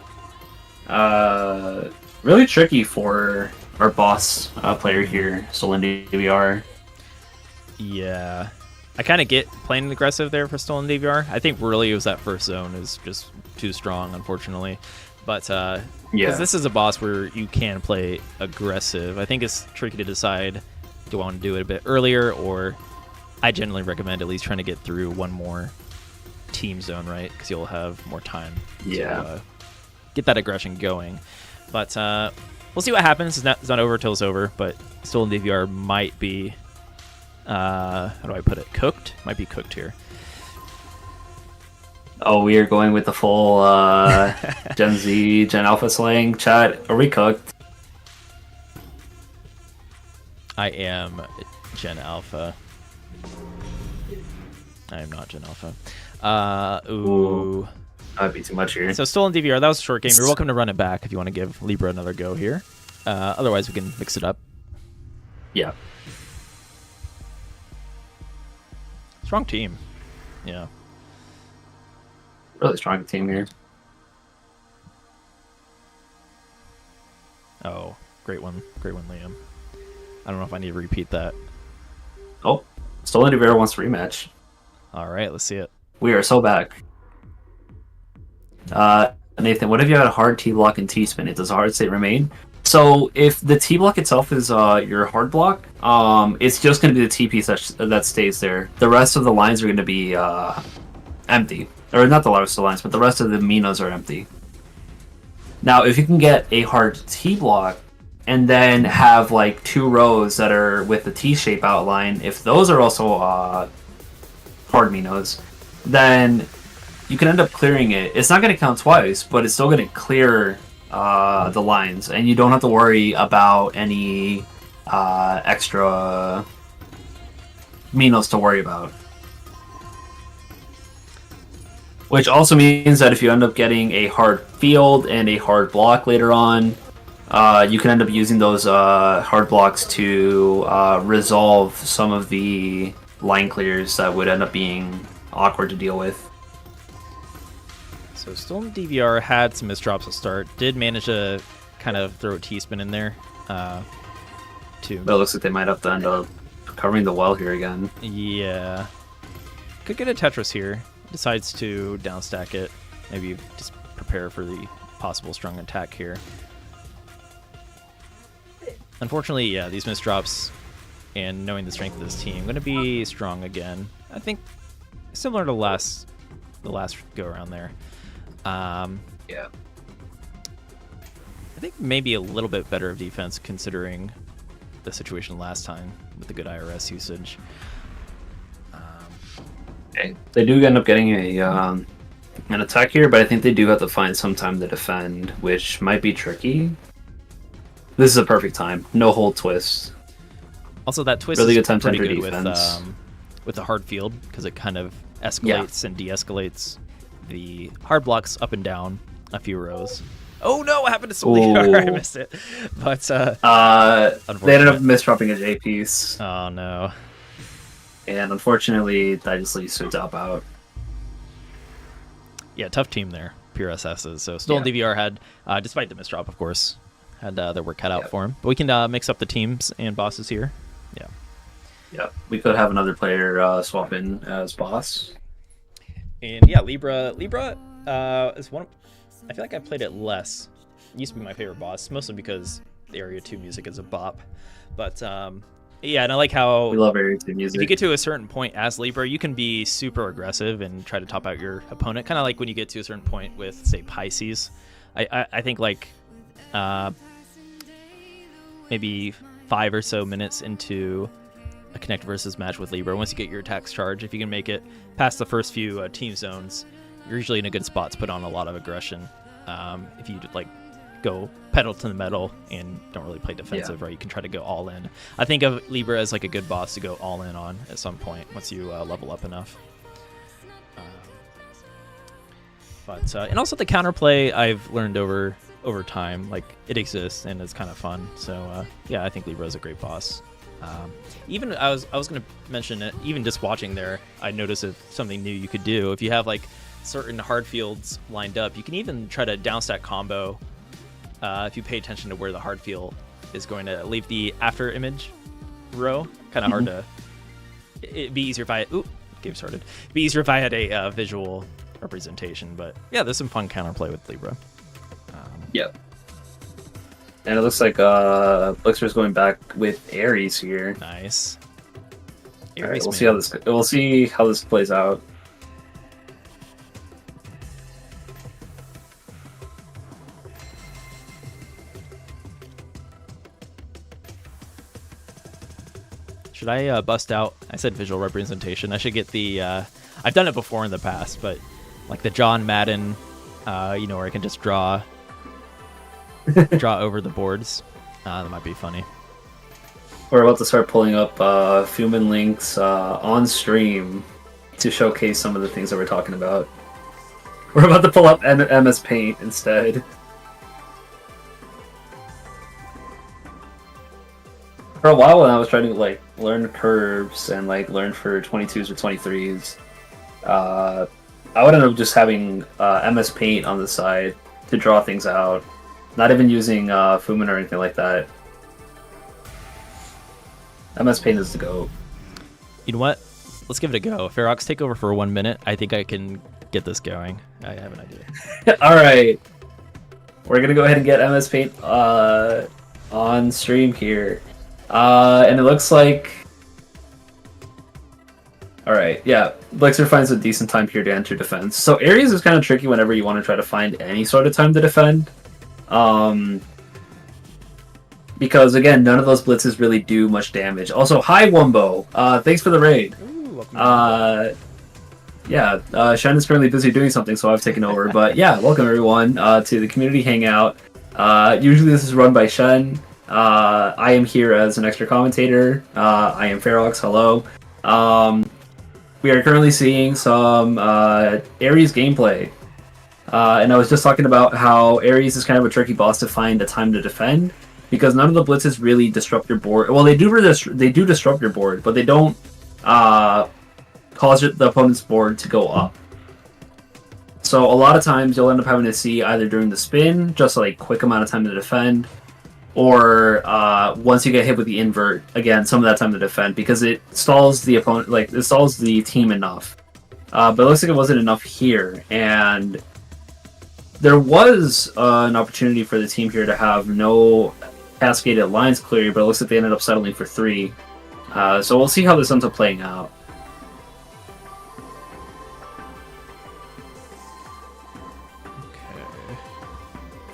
really tricky for our boss player here, Stolen DVR. Yeah. I kind of get playing aggressive there for Stolen DVR. I think really it was that first zone is just too strong, unfortunately. But because this is a boss where you can play aggressive, I think it's tricky to decide, do I want to do it a bit earlier, or I generally recommend at least trying to get through one more team zone, right? Because you'll have more time to get that aggression going. But we'll see what happens. It's not over till it's over, but Stolen DVR might be, how do I put it, cooked? Might be cooked here. Oh, we are going with the full Gen Z, Gen Alpha slang. Chat, are we cooked? I am Gen Alpha. I am not Gen Alpha. Ooh. That would be too much here. So Stolen DVR, that was a short game. You're welcome to run it back if you want to give Libra another go here. Otherwise, we can mix it up. Yeah. Strong team. Yeah. Really strong team here. Oh, great one. Great one, Liam. I don't know if I need to repeat that. Oh, Stolen DVR wants to rematch. All right, let's see it. We are so back. Nathan, what if you had a hard T block and T spin? It does a hard state remain? So if the T block itself is your hard block, it's just going to be the T piece that stays there. The rest of the lines are going to be empty. Or not the rest of the lines, but the rest of the Minas are empty. Now, if you can get a hard T block and then have like 2 rows that are with the T-shape outline, if those are also hard Minas, then you can end up clearing it. It's not going to count twice, but it's still going to clear the lines, and you don't have to worry about any extra Minas to worry about. Which also means that if you end up getting a hard field and a hard block later on, you can end up using those hard blocks to resolve some of the line clears that would end up being awkward to deal with. So Stolen DVR had some misdrops at start. Did manage to kind of throw a T-spin in there. Too. But it looks like they might have to end up covering the well here again. Yeah. Could get a Tetris here. Decides to downstack it. Maybe just prepare for the possible strong attack here. Unfortunately, yeah, these misdrops and knowing the strength of this team, going to be strong again. I think similar to the last go around there. Yeah. I think maybe a little bit better of defense considering the situation last time with the good IRS usage. Okay. They do end up getting an attack here, but I think they do have to find some time to defend, which might be tricky. This is a perfect time. No hold twist. Also, that twist really is good time pretty to good defense. with the hard field because it kind of escalates and de-escalates the hard blocks up and down a few rows. Oh no, what happened to Stolen DVR? I missed it. But they ended up misdropping a J piece. Oh no. And unfortunately, that just leaves to top out. Yeah, tough team there, pure SSs. So Stolen DVR had, despite the misdrop, of course, had their work cut out for him. But we can mix up the teams and bosses here. Yeah. Yeah, we could have another player swap in as boss. And yeah, Libra is one. I feel like I played it less. It used to be my favorite boss, mostly because the Area 2 music is a bop. But yeah, and I like how we love Area 2 music. If you get to a certain point as Libra, you can be super aggressive and try to top out your opponent. Kind of like when you get to a certain point with, say, Pisces. I think like maybe 5 or so minutes into a Connect versus match with Libra, once you get your attacks charged, if you can make it past the first few team zones, you're usually in a good spot to put on a lot of aggression. If you like go pedal to the metal and don't really play defensive, right? You can try to go all in. I think of Libra as like a good boss to go all in on at some point once you level up enough. But and also the counterplay I've learned over time, like it exists and it's kind of fun. So yeah, I think Libra is a great boss. Even I was going to mention it. Even just watching there, I noticed something new you could do. If you have like certain hard fields lined up, you can even try to downstack combo. If you pay attention to where the hard field is going to leave the after image row. Kind of hard to. It'd be easier if I. Oop, game started. It'd be easier if I had a visual representation, but yeah, there's some fun counterplay with Libra. Yep. And it looks like Blixer's going back with Aries here. Nice. All right, Aries, we'll see how this plays out. Should I bust out? I said visual representation. I should get the. I've done it before in the past, but like the John Madden, where I can just draw over the boards. That might be funny. We're about to start pulling up Fumin links on stream to showcase some of the things that we're talking about. We're about to pull up MS Paint instead. For a while when I was trying to like learn curves and like learn for 22s or 23s, I would end up just having MS Paint on the side to draw things out. Not even using Fumin or anything like that. MS Paint is the go. You know what? Let's give it a go. Ferox, take over for 1 minute. I think I can get this going. I have an idea. All right, we're gonna go ahead and get MS Paint on stream here, and it looks like. All right, yeah, Blixer finds a decent time here to enter defense. So Aries is kind of tricky whenever you want to try to find any sort of time to defend. Because again, none of those blitzes really do much damage. Also, hi Wumbo. Thanks for the raid. Ooh, Shen is currently busy doing something, so I've taken over. But yeah, welcome everyone to the community hangout. Usually this is run by Shen. I am here as an extra commentator. I am Ferox. Hello. We are currently seeing some Aries gameplay. And I was just talking about how Aries is kind of a tricky boss to find a time to defend, because none of the blitzes really disrupt your board. Well, they do disrupt your board, but they don't cause the opponent's board to go up. So a lot of times you'll end up having to see either during the spin, just like quick amount of time to defend, or once you get hit with the invert, again, some of that time to defend, because it stalls the opponent, like it stalls the team enough. But it looks like it wasn't enough here, and there was an opportunity for the team here to have no cascaded lines clear, but it looks like they ended up settling for 3. So we'll see how this ends up playing out. Okay.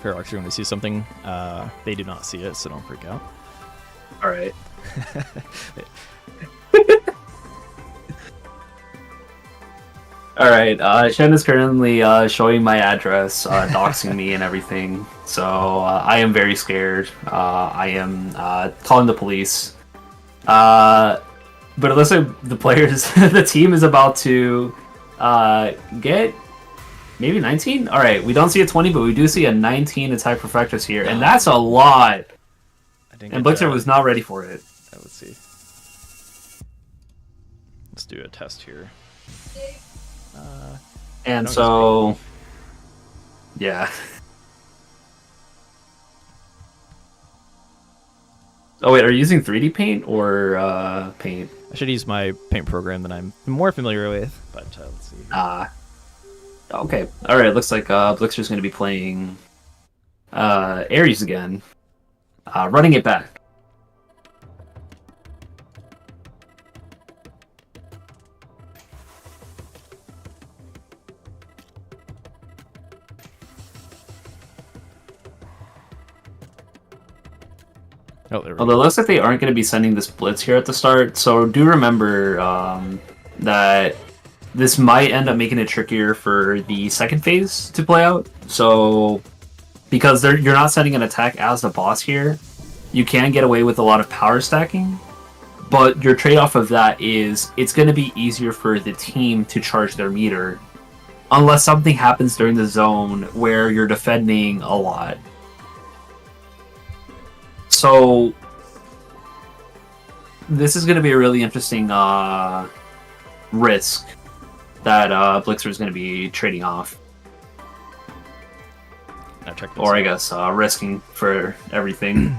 Ferox, you're going to see something. They do not see it, so don't freak out. All right. All right. Shen is currently showing my address, doxing me and everything. So I am very scared. I am calling the police. But it looks like the players, the team is about to get maybe 19. All right, we don't see a 20, but we do see a 19 attack perfectus here, and that's a lot. And Blixer was not ready for it. Let's see. Let's do a test here. And so, yeah. Oh wait, are you using 3D Paint or Paint? I should use my paint program that I'm more familiar with, but let's see. Okay. All right. Looks like Blixer's going to be playing Aries again, running it back. Oh, there we Although go. it looks like they aren't going to be sending this blitz here at the start, so do remember that this might end up making it trickier for the second phase to play out. So, because you're not sending an attack as the boss here, you can get away with a lot of power stacking, but your trade-off of that is it's going to be easier for the team to charge their meter, unless something happens during the zone where you're defending a lot. So this is going to be a really interesting risk that Blixer is going to be trading off. Now check this Or I out. guess risking for everything.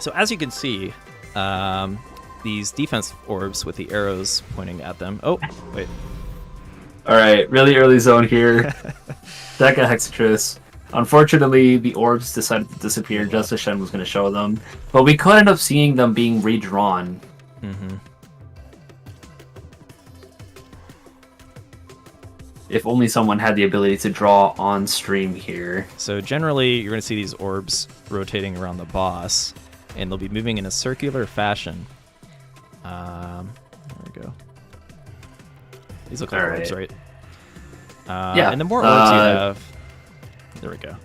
So as you can see, these defense orbs with the arrows pointing at them. Oh, wait. All right, really early zone here. Deca Hexatris. Unfortunately, the orbs decided to disappear just as Shen was going to show them. But we could end up seeing them being redrawn. Mm-hmm. If only someone had the ability to draw on stream here. So generally, you're going to see these orbs rotating around the boss, and they'll be moving in a circular fashion. There we go. These look like orbs, right? Yeah. And the more orbs you have... There we go.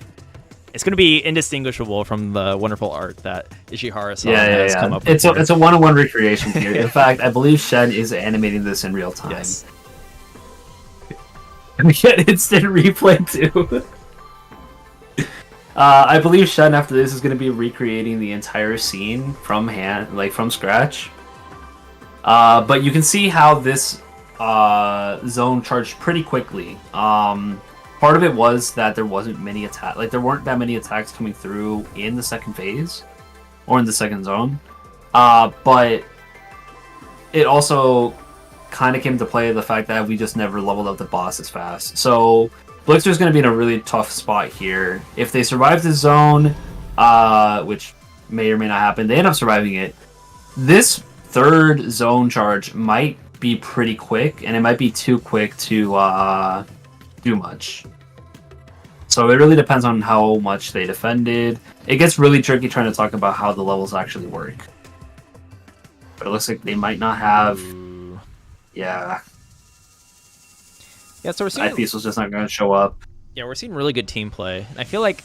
It's going to be indistinguishable from the wonderful art that Ishihara-san has come up with. It's a one-on-one recreation here. In fact, I believe Shen is animating this in real time. Yes. And we get instant replay too. I believe Shen after this is going to be recreating the entire scene from hand, like from scratch. But you can see how this zone charged pretty quickly. Part of it was that there wasn't many attacks, like there weren't that many attacks coming through in the second phase or in the second zone. But it also kind of came to play the fact that we just never leveled up the boss as fast. So Blixer's going to be in a really tough spot here. If they survive the zone, which may or may not happen, they end up surviving it. This third zone charge might be pretty quick, and it might be too quick to do much. So it really depends on how much they defended. It gets really tricky trying to talk about how the levels actually work. But it looks like they might not have... Yeah. Yeah, so we're seeing... Eyepiece was just not going to show up. Yeah, we're seeing really good team play. I feel like...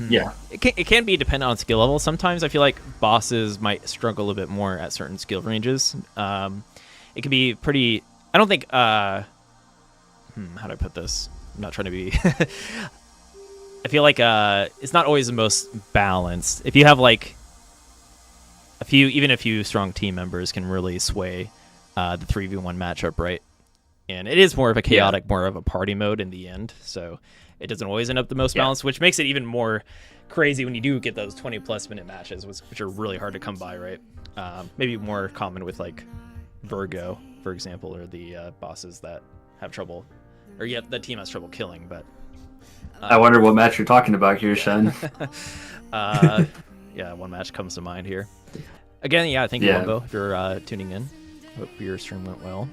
Yeah. It can be dependent on skill level. Sometimes I feel like bosses might struggle a bit more at certain skill ranges. It can be pretty... I don't think... how do I put this? I'm not trying to be... I feel like it's not always the most balanced. If you have like even a few strong team members can really sway the 3v1 matchup, right? And it is more of a chaotic, more of a party mode in the end. So it doesn't always end up the most balanced, which makes it even more crazy when you do get those 20+ minute matches, which are really hard to come by, right? Maybe more common with like Virgo, for example, or the bosses that have trouble, or the team has trouble killing, but. I wonder what match you're talking about here, Shen. Yeah, one match comes to mind here. Again, yeah, thank you, Wombo, if you're tuning in. Hope your stream went well.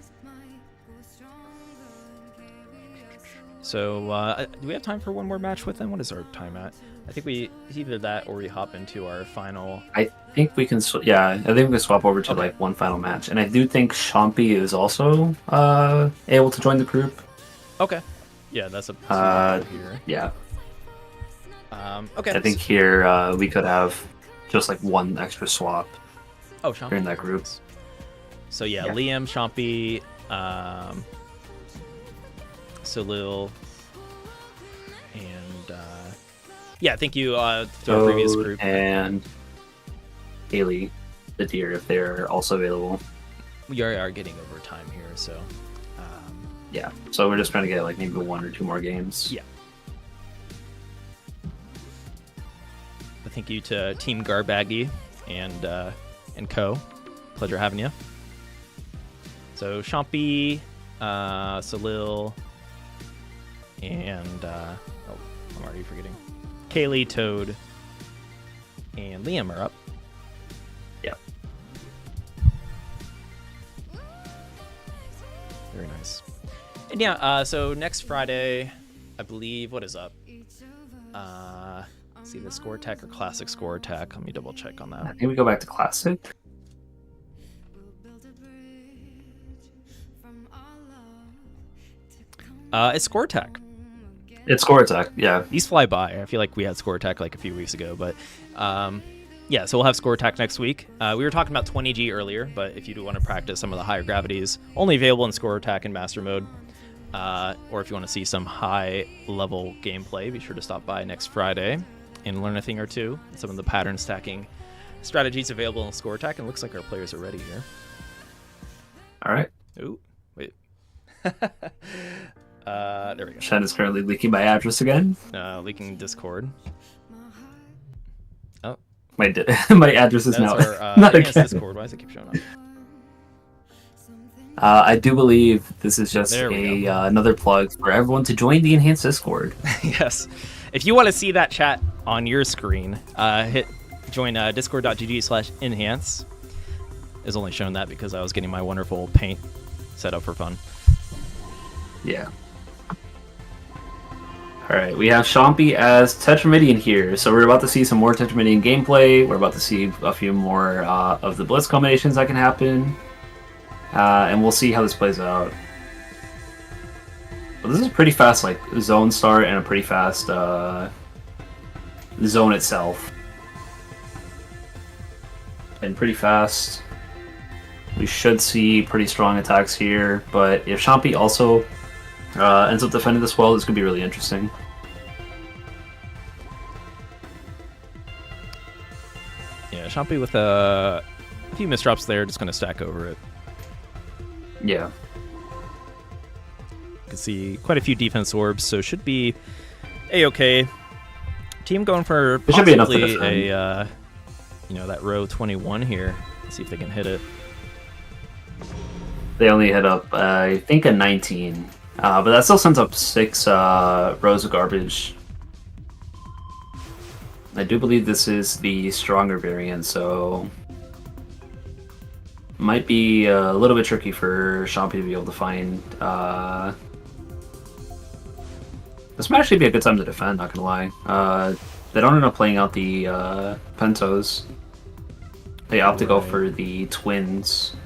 So, do we have time for one more match with them? What is our time at? I think it's either that or we hop into our final... I think we can, I think we can swap over to like one final match. And I do think Chompy is also able to join the group. Okay. Yeah, that's a here. Yeah. Okay. I think here we could have just like one extra swap. Oh, Chompy. In that group. So yeah, Liam, Chompy, Salil, and thank you to our previous group. And Haley, the deer, if they're also available. We are getting over time here, so. Yeah, so we're just trying to get like maybe 1 or 2 more games. Yeah. But thank you to Team Garbaggy and co. Pleasure having you. So Chompy, Salil, and I'm already forgetting. Kaylee, Toad, and Liam are up. Yeah. Very nice. And yeah, so next Friday, I believe, what is up? Let's see, the Score Attack or Classic Score Attack. Let me double check on that. I think we go back to Classic. It's Score Attack. It's Score Attack, yeah. These fly by. I feel like we had Score Attack like a few weeks ago, but yeah, so we'll have Score Attack next week. We were talking about 20G earlier, but if you do want to practice some of the higher gravities, only available in Score Attack and Master Mode. Or if you want to see some high-level gameplay, be sure to stop by next Friday and learn a thing or two. Some of the pattern stacking strategies available in Score Attack, and it looks like our players are ready here. All right. Ooh, wait. There we go. Shen is currently leaking my address again. Leaking Discord. Oh. My address is That's now our not enhanced again. Discord. Why does it keep showing up? I do believe this is just There we go. another plug for everyone to join the enhanced Discord. Yes. If you want to see that chat on your screen, hit join discord.gg/enhance. Is only showing that because I was getting my wonderful paint set up for fun. Yeah. Alright, we have Chompy as Tetramidian here, so we're about to see some more Tetramidian gameplay. We're about to see a few more of the Blitz combinations that can happen. And we'll see how this plays out. But this is pretty fast, like, zone start and a pretty fast zone itself. And pretty fast. We should see pretty strong attacks here, but if Chompy also ends up defending this well, this could be really interesting. Yeah, Chompy with a few misdrops there, just going to stack over it. Yeah. You can see quite a few defense orbs, so should be a-okay. Team going for It should be enough to possibly defend. that row 21 here. Let's see if they can hit it. They only hit up, I think, a 19. But that still sends up 6 rows of garbage. I do believe this is the stronger variant, so might be a little bit tricky for Chompy to be able to find. This might actually be a good time to defend, not gonna lie. They don't end up playing out the Pentos. They opt to go for the twins.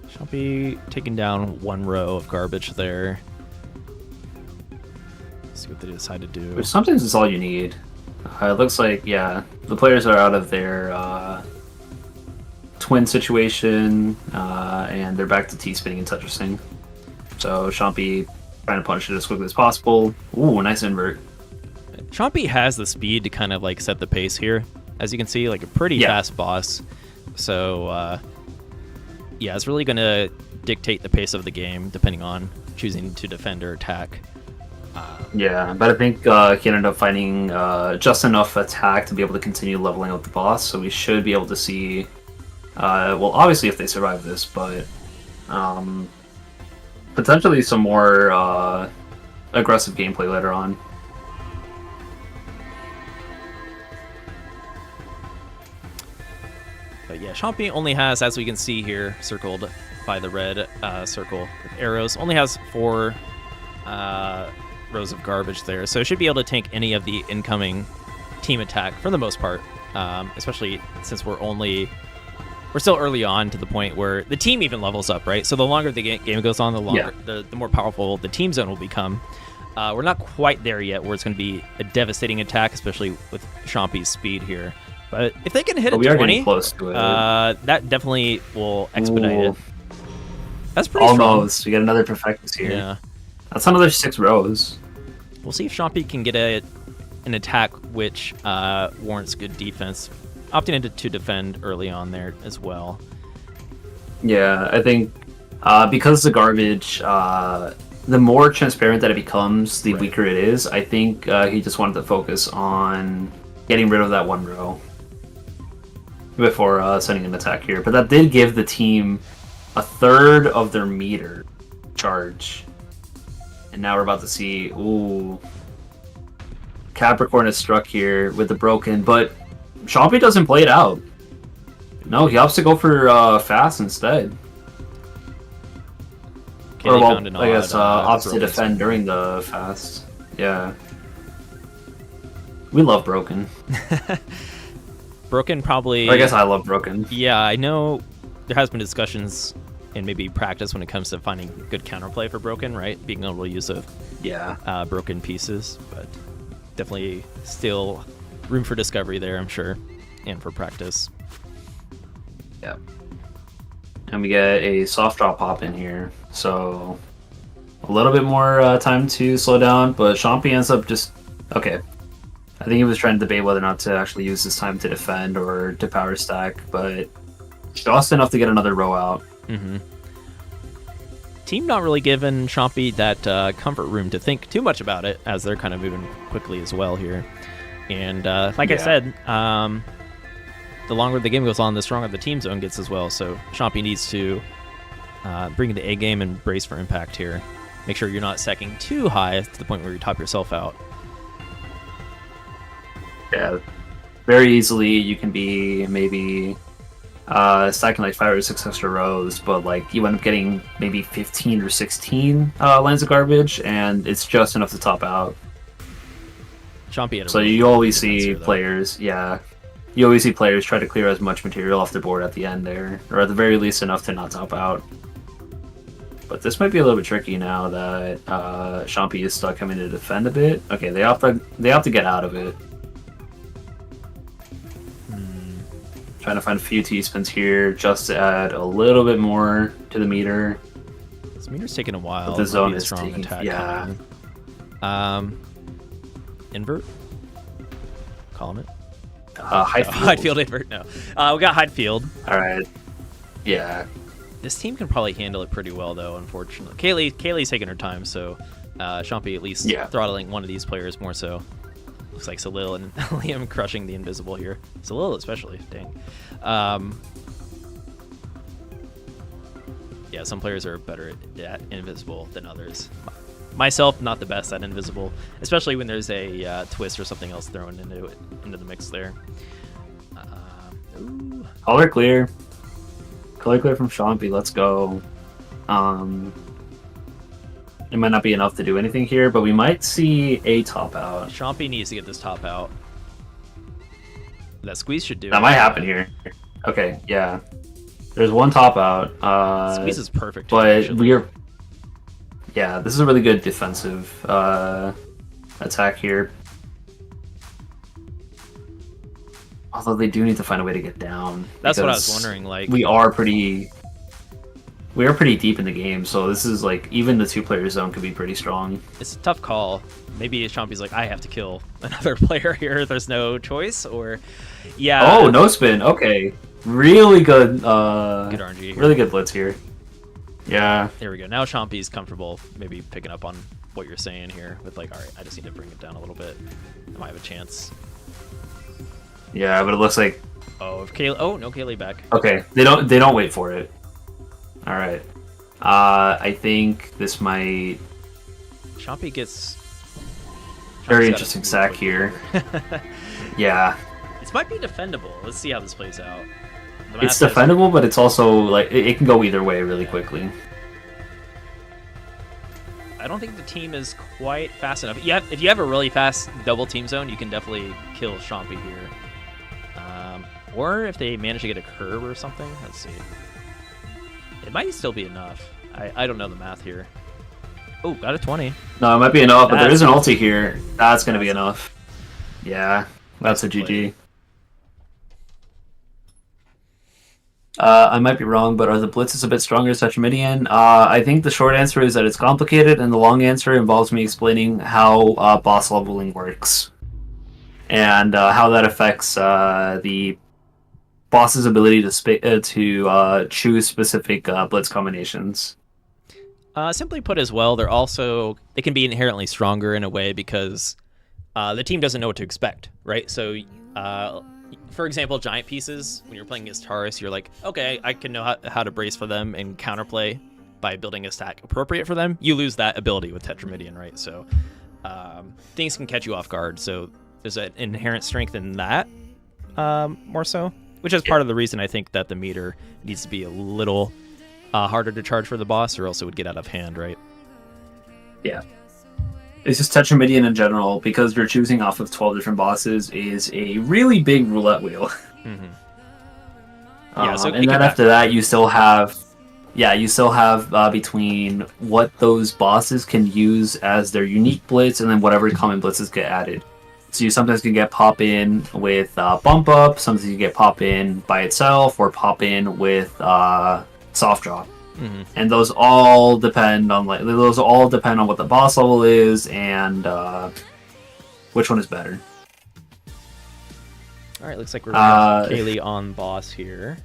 Chompy taking down one row of garbage there. Let's see what they decide to do. Which sometimes is all you need. It looks like, yeah, the players are out of their twin situation, and they're back to T-spinning and Tetrising. So Chompy trying to punish it as quickly as possible. Ooh, nice invert. Chompy has the speed to kind of like set the pace here. As you can see, like a pretty fast boss. So, yeah, it's really going to dictate the pace of the game depending on choosing to defend or attack. Yeah, but I think he ended up finding just enough attack to be able to continue leveling up the boss, so we should be able to see, well, obviously if they survive this, but potentially some more aggressive gameplay later on. But yeah, Chompy only has, as we can see here, circled by the red circle with arrows, only has 4 rows of garbage there, so it should be able to tank any of the incoming team attack for the most part, especially since we're still early on to the point where the team even levels up, right? So the longer the game goes on, the more powerful the team zone will become. We're not quite there yet where it's going to be a devastating attack, especially with Chompy's speed here. But if they can hit a 20, close to it. that definitely will expedite it. That's pretty Almost. strong. We got another Perfectus here. Yeah. That's another 6 rows. We'll see if Chompy can get an attack which warrants good defense. Opting to defend early on there as well. Yeah, I think because the garbage, the more transparent that it becomes, the weaker it is. I think he just wanted to focus on getting rid of that 1 row before sending an attack here. But that did give the team a third of their meter charge. And now we're about to see, ooh, Capricorn is struck here with the broken, but Chompy doesn't play it out. No, he opts to go for fast instead. Okay, or, well, found an I guess opts to broken defend spot. during the fast. Yeah. We love broken. Broken probably... Or I guess I love broken. Yeah, I know there has been discussions and maybe practice when it comes to finding good counterplay for broken, right? Being able to use broken pieces, but definitely still room for discovery there, I'm sure, and for practice. Yeah. And we get a soft drop pop in here, so a little bit more time to slow down, but Chompy ends up just... Okay. I think he was trying to debate whether or not to actually use this time to defend or to power stack, but just enough to get another row out. Mm-hmm. Team not really giving Chompy that comfort room to think too much about it, as they're kind of moving quickly as well here. And like I said, the longer the game goes on, the stronger the team zone gets as well. So Chompy needs to bring the A game and brace for impact here. Make sure you're not sacking too high to the point where you top yourself out. Yeah, very easily you can be maybe stacking like 5 or 6 extra rows, but like you end up getting maybe 15 or 16 lines of garbage, and it's just enough to top out. Chompy had a So really you good always defense see here, though. players, you always see players try to clear as much material off the board at the end there, or at the very least enough to not top out. But this might be a little bit tricky now that Chompy is stuck having to defend a bit. Okay, they have to get out of it. Trying to find a few T-spins here just to add a little bit more to the meter. This meter's taking a while. But the Might zone be a is strong taking- attack yeah. coming. Invert. Column it. High field. Hide field invert. No. We got hide field. All right. Yeah. This team can probably handle it pretty well, though. Unfortunately, Kaylee's taking her time, so Chompy at least throttling one of these players more so. Looks like Salil and Liam crushing the invisible here. Salil especially, dang. Yeah, some players are better at invisible than others. Myself, not the best at invisible, especially when there's a twist or something else thrown into the mix there. Ooh. Color clear. Color clear from Chompy. Let's go. It might not be enough to do anything here, but we might see a top out. Chompy needs to get this top out. That squeeze should do That it. might happen here. Okay, yeah. There's one top out. Squeeze is perfect. But actually. Yeah, this is a really good defensive attack here. Although they do need to find a way to get down. That's what I was because wondering. Like, we are pretty deep in the game, so this is like even the 2-player zone could be pretty strong. it's a tough call. Maybe Chompy's like, I have to kill another player here. There's no choice, or yeah. Oh, no spin. Okay, really good. Good RNG here. Really good blitz here. Yeah. There we go. Now Chompy's comfortable, maybe picking up on what you're saying here with like, all right, I just need to bring it down a little bit. I might have a chance. Yeah, but it looks like Oh, if Kaylee. Oh no, Kaylee back. okay. They don't wait for it. All right. I think this might Chompy gets. very Chompy's interesting gotta sack move here. quicker. Yeah, This might be defendable. Let's see how this plays out. The it's math says- defendable, but it's also like it can go either way really quickly. I don't think the team is quite fast enough. If you have a really fast double team zone, you can definitely kill Chompy here. Or if they manage to get a curve or something. Let's see. It might still be enough. I don't know the math here. Oh, got a 20. No, it might be enough, but there That's- is an ulti here. That's gonna be enough. Yeah, that's a GG. I might be wrong, but are the blitzes a bit stronger as Tetramidian? I think the short answer is that it's complicated, and the long answer involves me explaining how boss leveling works. And how that affects the boss's ability to choose specific blitz combinations. Simply put as well, they can be inherently stronger in a way because the team doesn't know what to expect, right? So, for example, giant pieces, when you're playing against Taurus, you're like, okay, I can know how to brace for them and counterplay by building a stack appropriate for them. You lose that ability with Tetramidian, right? So things can catch you off guard. So there's an inherent strength in that more so, which is part of the reason I think that the meter needs to be a little harder to charge for the boss, or else it would get out of hand, right? Yeah. It's just Tetramidian in general, because you're choosing off of 12 different bosses, is a really big roulette wheel. Mm-hmm. Yeah, so and then after that, you still have between what those bosses can use as their unique blitz, and then whatever common blitzes get added. So you sometimes can get pop in with bump up, sometimes you get pop in by itself, or pop in with soft drop. Mm-hmm. And those all depend on what the boss level is and which one is better. All right, looks like we're gonna have Kaylee on boss here.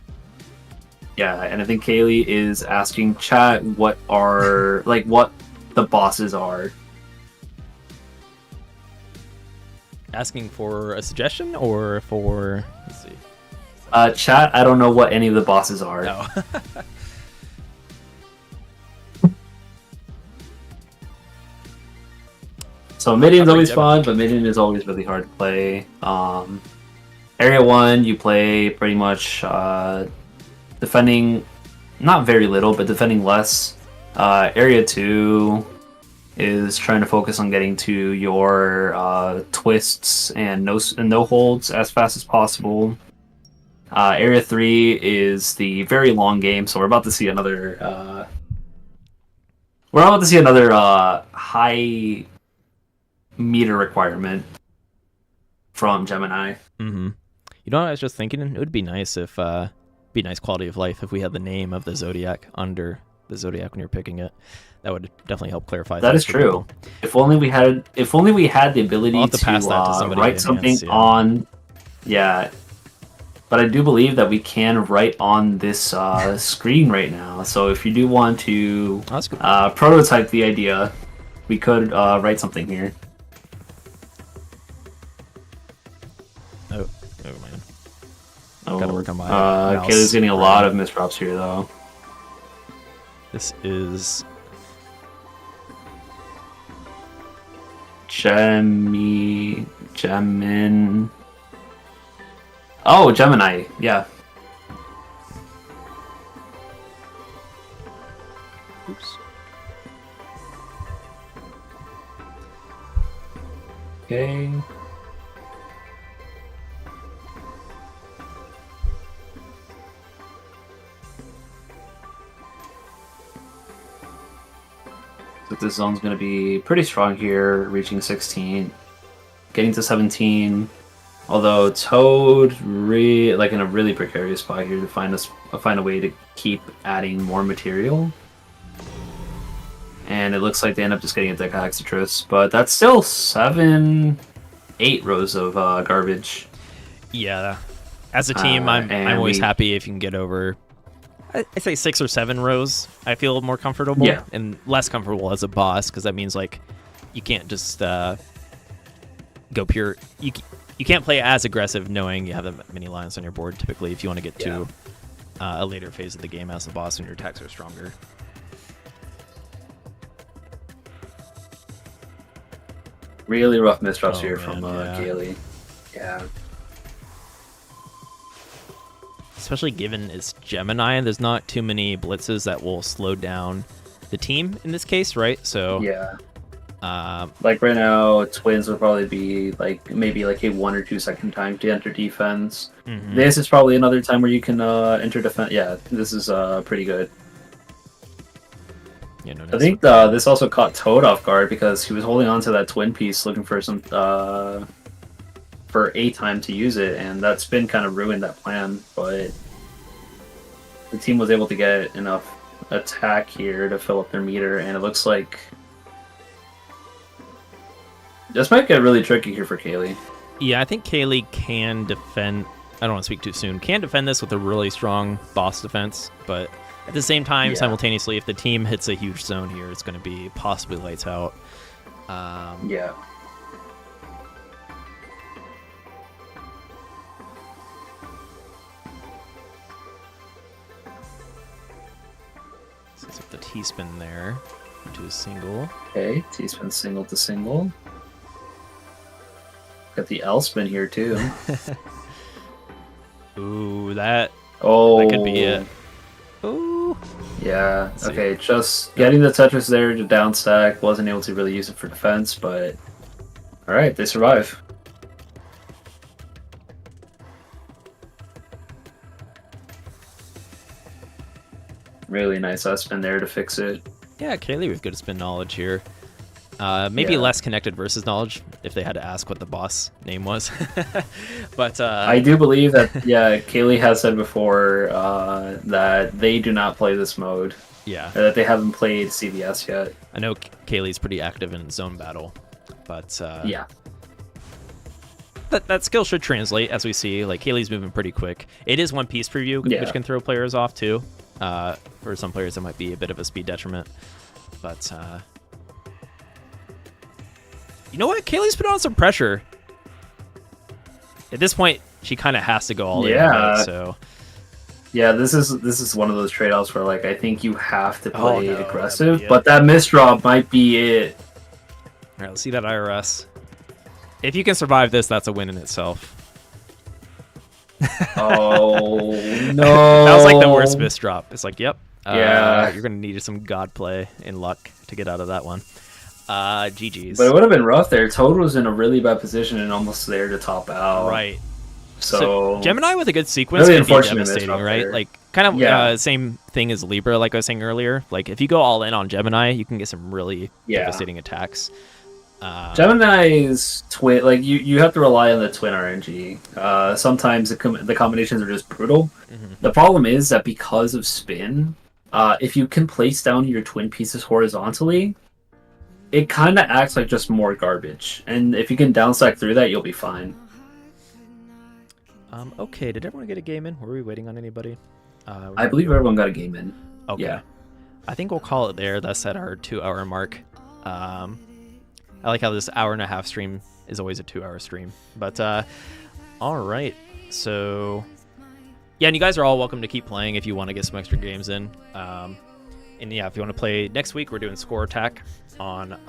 Yeah, and I think Kaylee is asking chat what the bosses are. asking for a suggestion or for... Let's see. Chat, I don't know what any of the bosses are. No. So Midion's always Gemini. fun, but Midian is always really hard to play. Area 1, you play pretty much defending, not very little, but defending less. Area 2 is trying to focus on getting to your twists and no holds as fast as possible. Area 3 is the very long game, so we're about to see another high meter requirement from Gemini. Mm-hmm. You know what I was just thinking? It would be nice if be nice quality of life if we had the name of the zodiac under the zodiac when you're picking it. That would definitely help clarify. That is true. If only we had the ability to pass that to somebody write something on. Yeah. But I do believe that we can write on this screen right now. So if you do want to prototype the idea, we could write something here. Oh man. Oh, gotta work on my mouse. Kayla's getting a lot of misprops here, though. This is Gemin. Oh, Gemini. Yeah. Oops. Okay. So this zone's going to be pretty strong here, reaching 16, getting to 17. Although Toad in a really precarious spot here to find a way to keep adding more material. And it looks like they end up just getting a Tetris, but that's still 8 rows of garbage. Yeah. As a team, I'm always happy if you can get over, I say 6 or 7 rows. I feel more comfortable, and less comfortable as a boss, because that means like you can't just go pure. You can't play as aggressive knowing you have that many lines on your board. Typically, if you want to get to a later phase of the game as the boss when your attacks are stronger. Really rough misdrops here from Kaylee. Yeah. Especially given it's Gemini, there's not too many blitzes that will slow down the team in this case, right? So yeah. Like right now, Twins would probably be maybe a 1 or 2 second time to enter defense. Mm-hmm. This is probably another time where you can enter defense. Yeah, this is pretty good. Yeah, no, I think this also caught Toad off guard because he was holding on to that twin piece, looking for some for a time to use it, and that spin kind of ruined that plan. But the team was able to get enough attack here to fill up their meter, and it looks like this might get really tricky here for Kaylee. Yeah, I think Kaylee can defend. I don't want to speak too soon. Can defend this with a really strong boss defense, but at the same time, simultaneously, if the team hits a huge zone here, it's going to be possibly lights out. Yeah. Sets up the T-spin there into a single. Okay, T-spin single to single. Got the L spin here too. Ooh, that could be it. Ooh. Yeah, okay, just getting the Tetris there to down stack. Wasn't able to really use it for defense, but alright, they survive. Really nice spin there to fix it. Yeah, Kaylee with good spin knowledge here. Maybe less connected versus knowledge if they had to ask what the boss name was. But I do believe that Kaylee has said before that they do not play this mode. Yeah. That they haven't played CVS yet. I know Kaylee's pretty active in zone battle, but yeah. That skill should translate as we see. Like Kaylee's moving pretty quick. It is one piece preview, which can throw players off too. For some players, it might be a bit of a speed detriment, but. You know what? Kaylee's put on some pressure. at this point, she kind of has to go all in. Yeah. Right? So Yeah, this is one of those trade-offs where like I think you have to play no, aggressive, that'd be but that misdraw might be it. all right, let's see that IRS. If you can survive this, that's a win in itself. Oh no! That was like the worst miss drop. It's like, yep. Yeah. You're gonna need some god play and luck to get out of that one. GG's. But it would have been rough there. Toad was in a really bad position and almost there to top out. Right. So Gemini with a good sequence really can be unfortunate devastating, misdrop right? there. Like kind of Yeah. same thing as Libra, like I was saying earlier. Like if you go all in on Gemini, you can get some really devastating attacks. Gemini's twin, like you have to rely on the twin RNG. Sometimes the combinations are just brutal. Mm-hmm. The problem is that because of spin, if you can place down your twin pieces horizontally, it kind of acts like just more garbage. And if you can downstack through that, you'll be fine. Okay, did everyone get a game in? Were we waiting on anybody? I believe everyone got a game in. Okay. Yeah. I think we'll call it there. That's at our 2-hour mark. I like how this hour-and-a-half stream is always a 2-hour stream. But, all right. So, yeah, and you guys are all welcome to keep playing if you want to get some extra games in. And, yeah, if you want to play next week, we're doing Score Attack on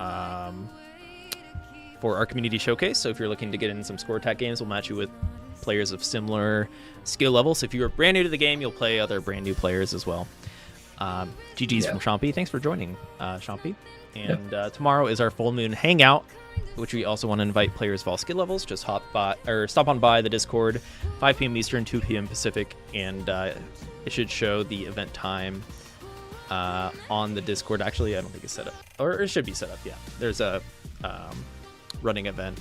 for our community showcase. So if you're looking to get in some Score Attack games, we'll match you with players of similar skill levels. If you're brand new to the game, you'll play other brand new players as well. GG's from Chompy. Thanks for joining, Chompy. And tomorrow is our full moon hangout, which we also want to invite players of all skill levels. Just stop on by the Discord, 5 p.m. Eastern, 2 p.m. Pacific, and it should show the event time on the Discord. Actually, I don't think it's set up, or it should be set up. Yeah, there's a running event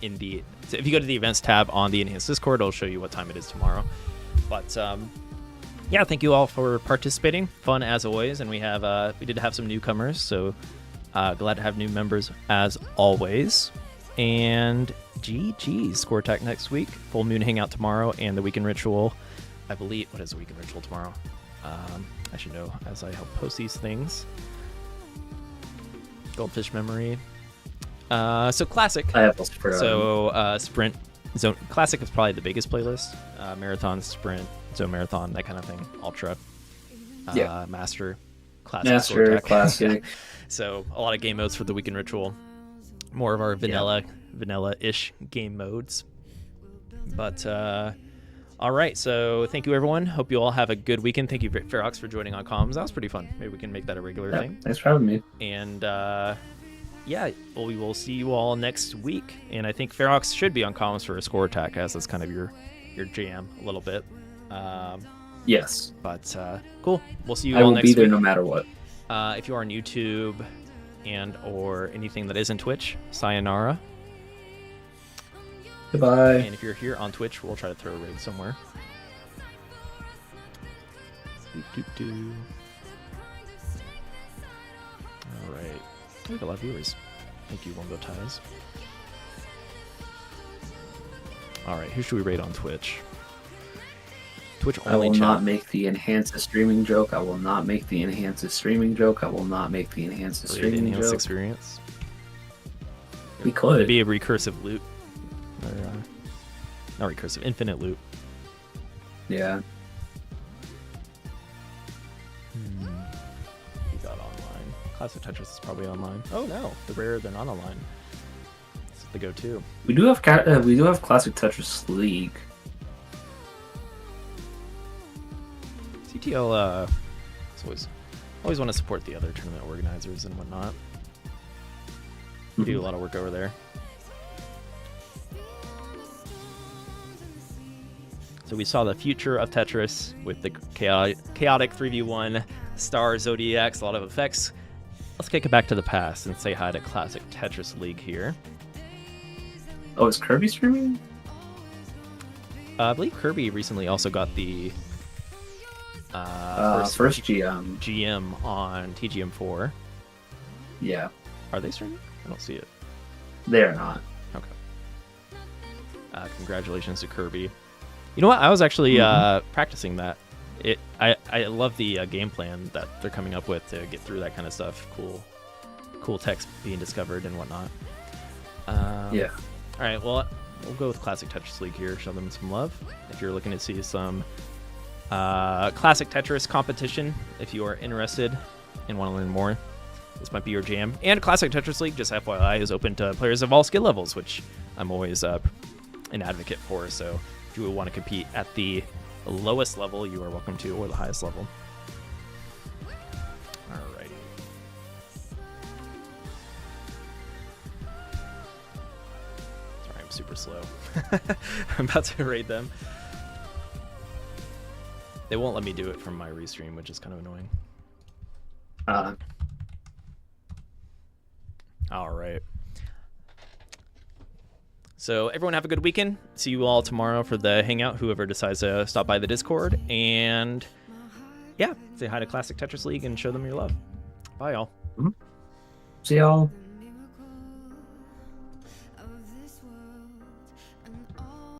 in the. So if you go to the events tab on the enhanced Discord, it'll show you what time it is tomorrow. But yeah, thank you all for participating. Fun as always, and we did have some newcomers, so glad to have new members as always. And GG, Score Attack next week, full moon hangout tomorrow, and the weekend ritual. I believe what is the weekend ritual tomorrow? I should know as I help post these things. Goldfish memory. So classic. I have also forgotten. So sprint zone classic is probably the biggest playlist. Marathon, sprint, zone marathon, that kind of thing. Ultra, master, classic, Score Attack. classic. So a lot of game modes for the weekend ritual. More of our vanilla-ish game modes. But all right, so thank you everyone. Hope you all have a good weekend. Thank you, Ferox, for joining on comms. That was pretty fun. Maybe we can make that a regular thing. Thanks for having me. And yeah, well, we will see you all next week. And I think Ferox should be on comms for a Score Attack, as that's kind of your jam a little bit. Yes. But cool. We'll see you I all will next be there week. no matter what. If you are on YouTube and or anything that isn't Twitch, sayonara. Goodbye. And if you're here on Twitch, we'll try to throw a raid somewhere. All right. We have a lot of viewers. Thank you, Wongo Ties. All right, who should we raid on Twitch? Twitch I only will chat. not make the enhance the streaming joke. I will not make the enhance the streaming joke. I will not make the enhance the Raid streaming enhanced joke. experience. We could. It'd be a recursive loop. Or, not recursive, infinite loop. Yeah. We got online. Classic Tetris is probably online. Oh no, the rare they're not online. It's the go-to. We do have classic Tetris League. CTL it's always want to support the other tournament organizers and whatnot. We do a lot of work over there. So we saw the future of Tetris with the chaotic 3v1 star zodiacs, a lot of effects. Let's kick it back to the past and say hi to Classic Tetris League here. Oh, is Kirby streaming? I believe Kirby recently also got the First GM. GM on TGM4. Yeah, Are they streaming? I don't see it. they're not. Okay. Congratulations to Kirby. You know what? I was actually practicing that. I love the game plan that they're coming up with to get through that kind of stuff. Cool text being discovered and whatnot. Yeah. All right. Well, we'll go with Classic Tetris League here. Show them some love. If you're looking to see some Classic Tetris competition, if you are interested and want to learn more, this might be your jam. And Classic Tetris League, just FYI, is open to players of all skill levels, which I'm always an advocate for. So if you want to compete at the lowest level, you are welcome to, or the highest level. Alrighty. Sorry, I'm super slow. I'm about to raid them. They won't let me do it from my restream, which is kind of annoying. All right. So everyone have a good weekend. See you all tomorrow for the hangout, whoever decides to stop by the Discord. And yeah, say hi to Classic Tetris League and show them your love. Bye, y'all. See y'all.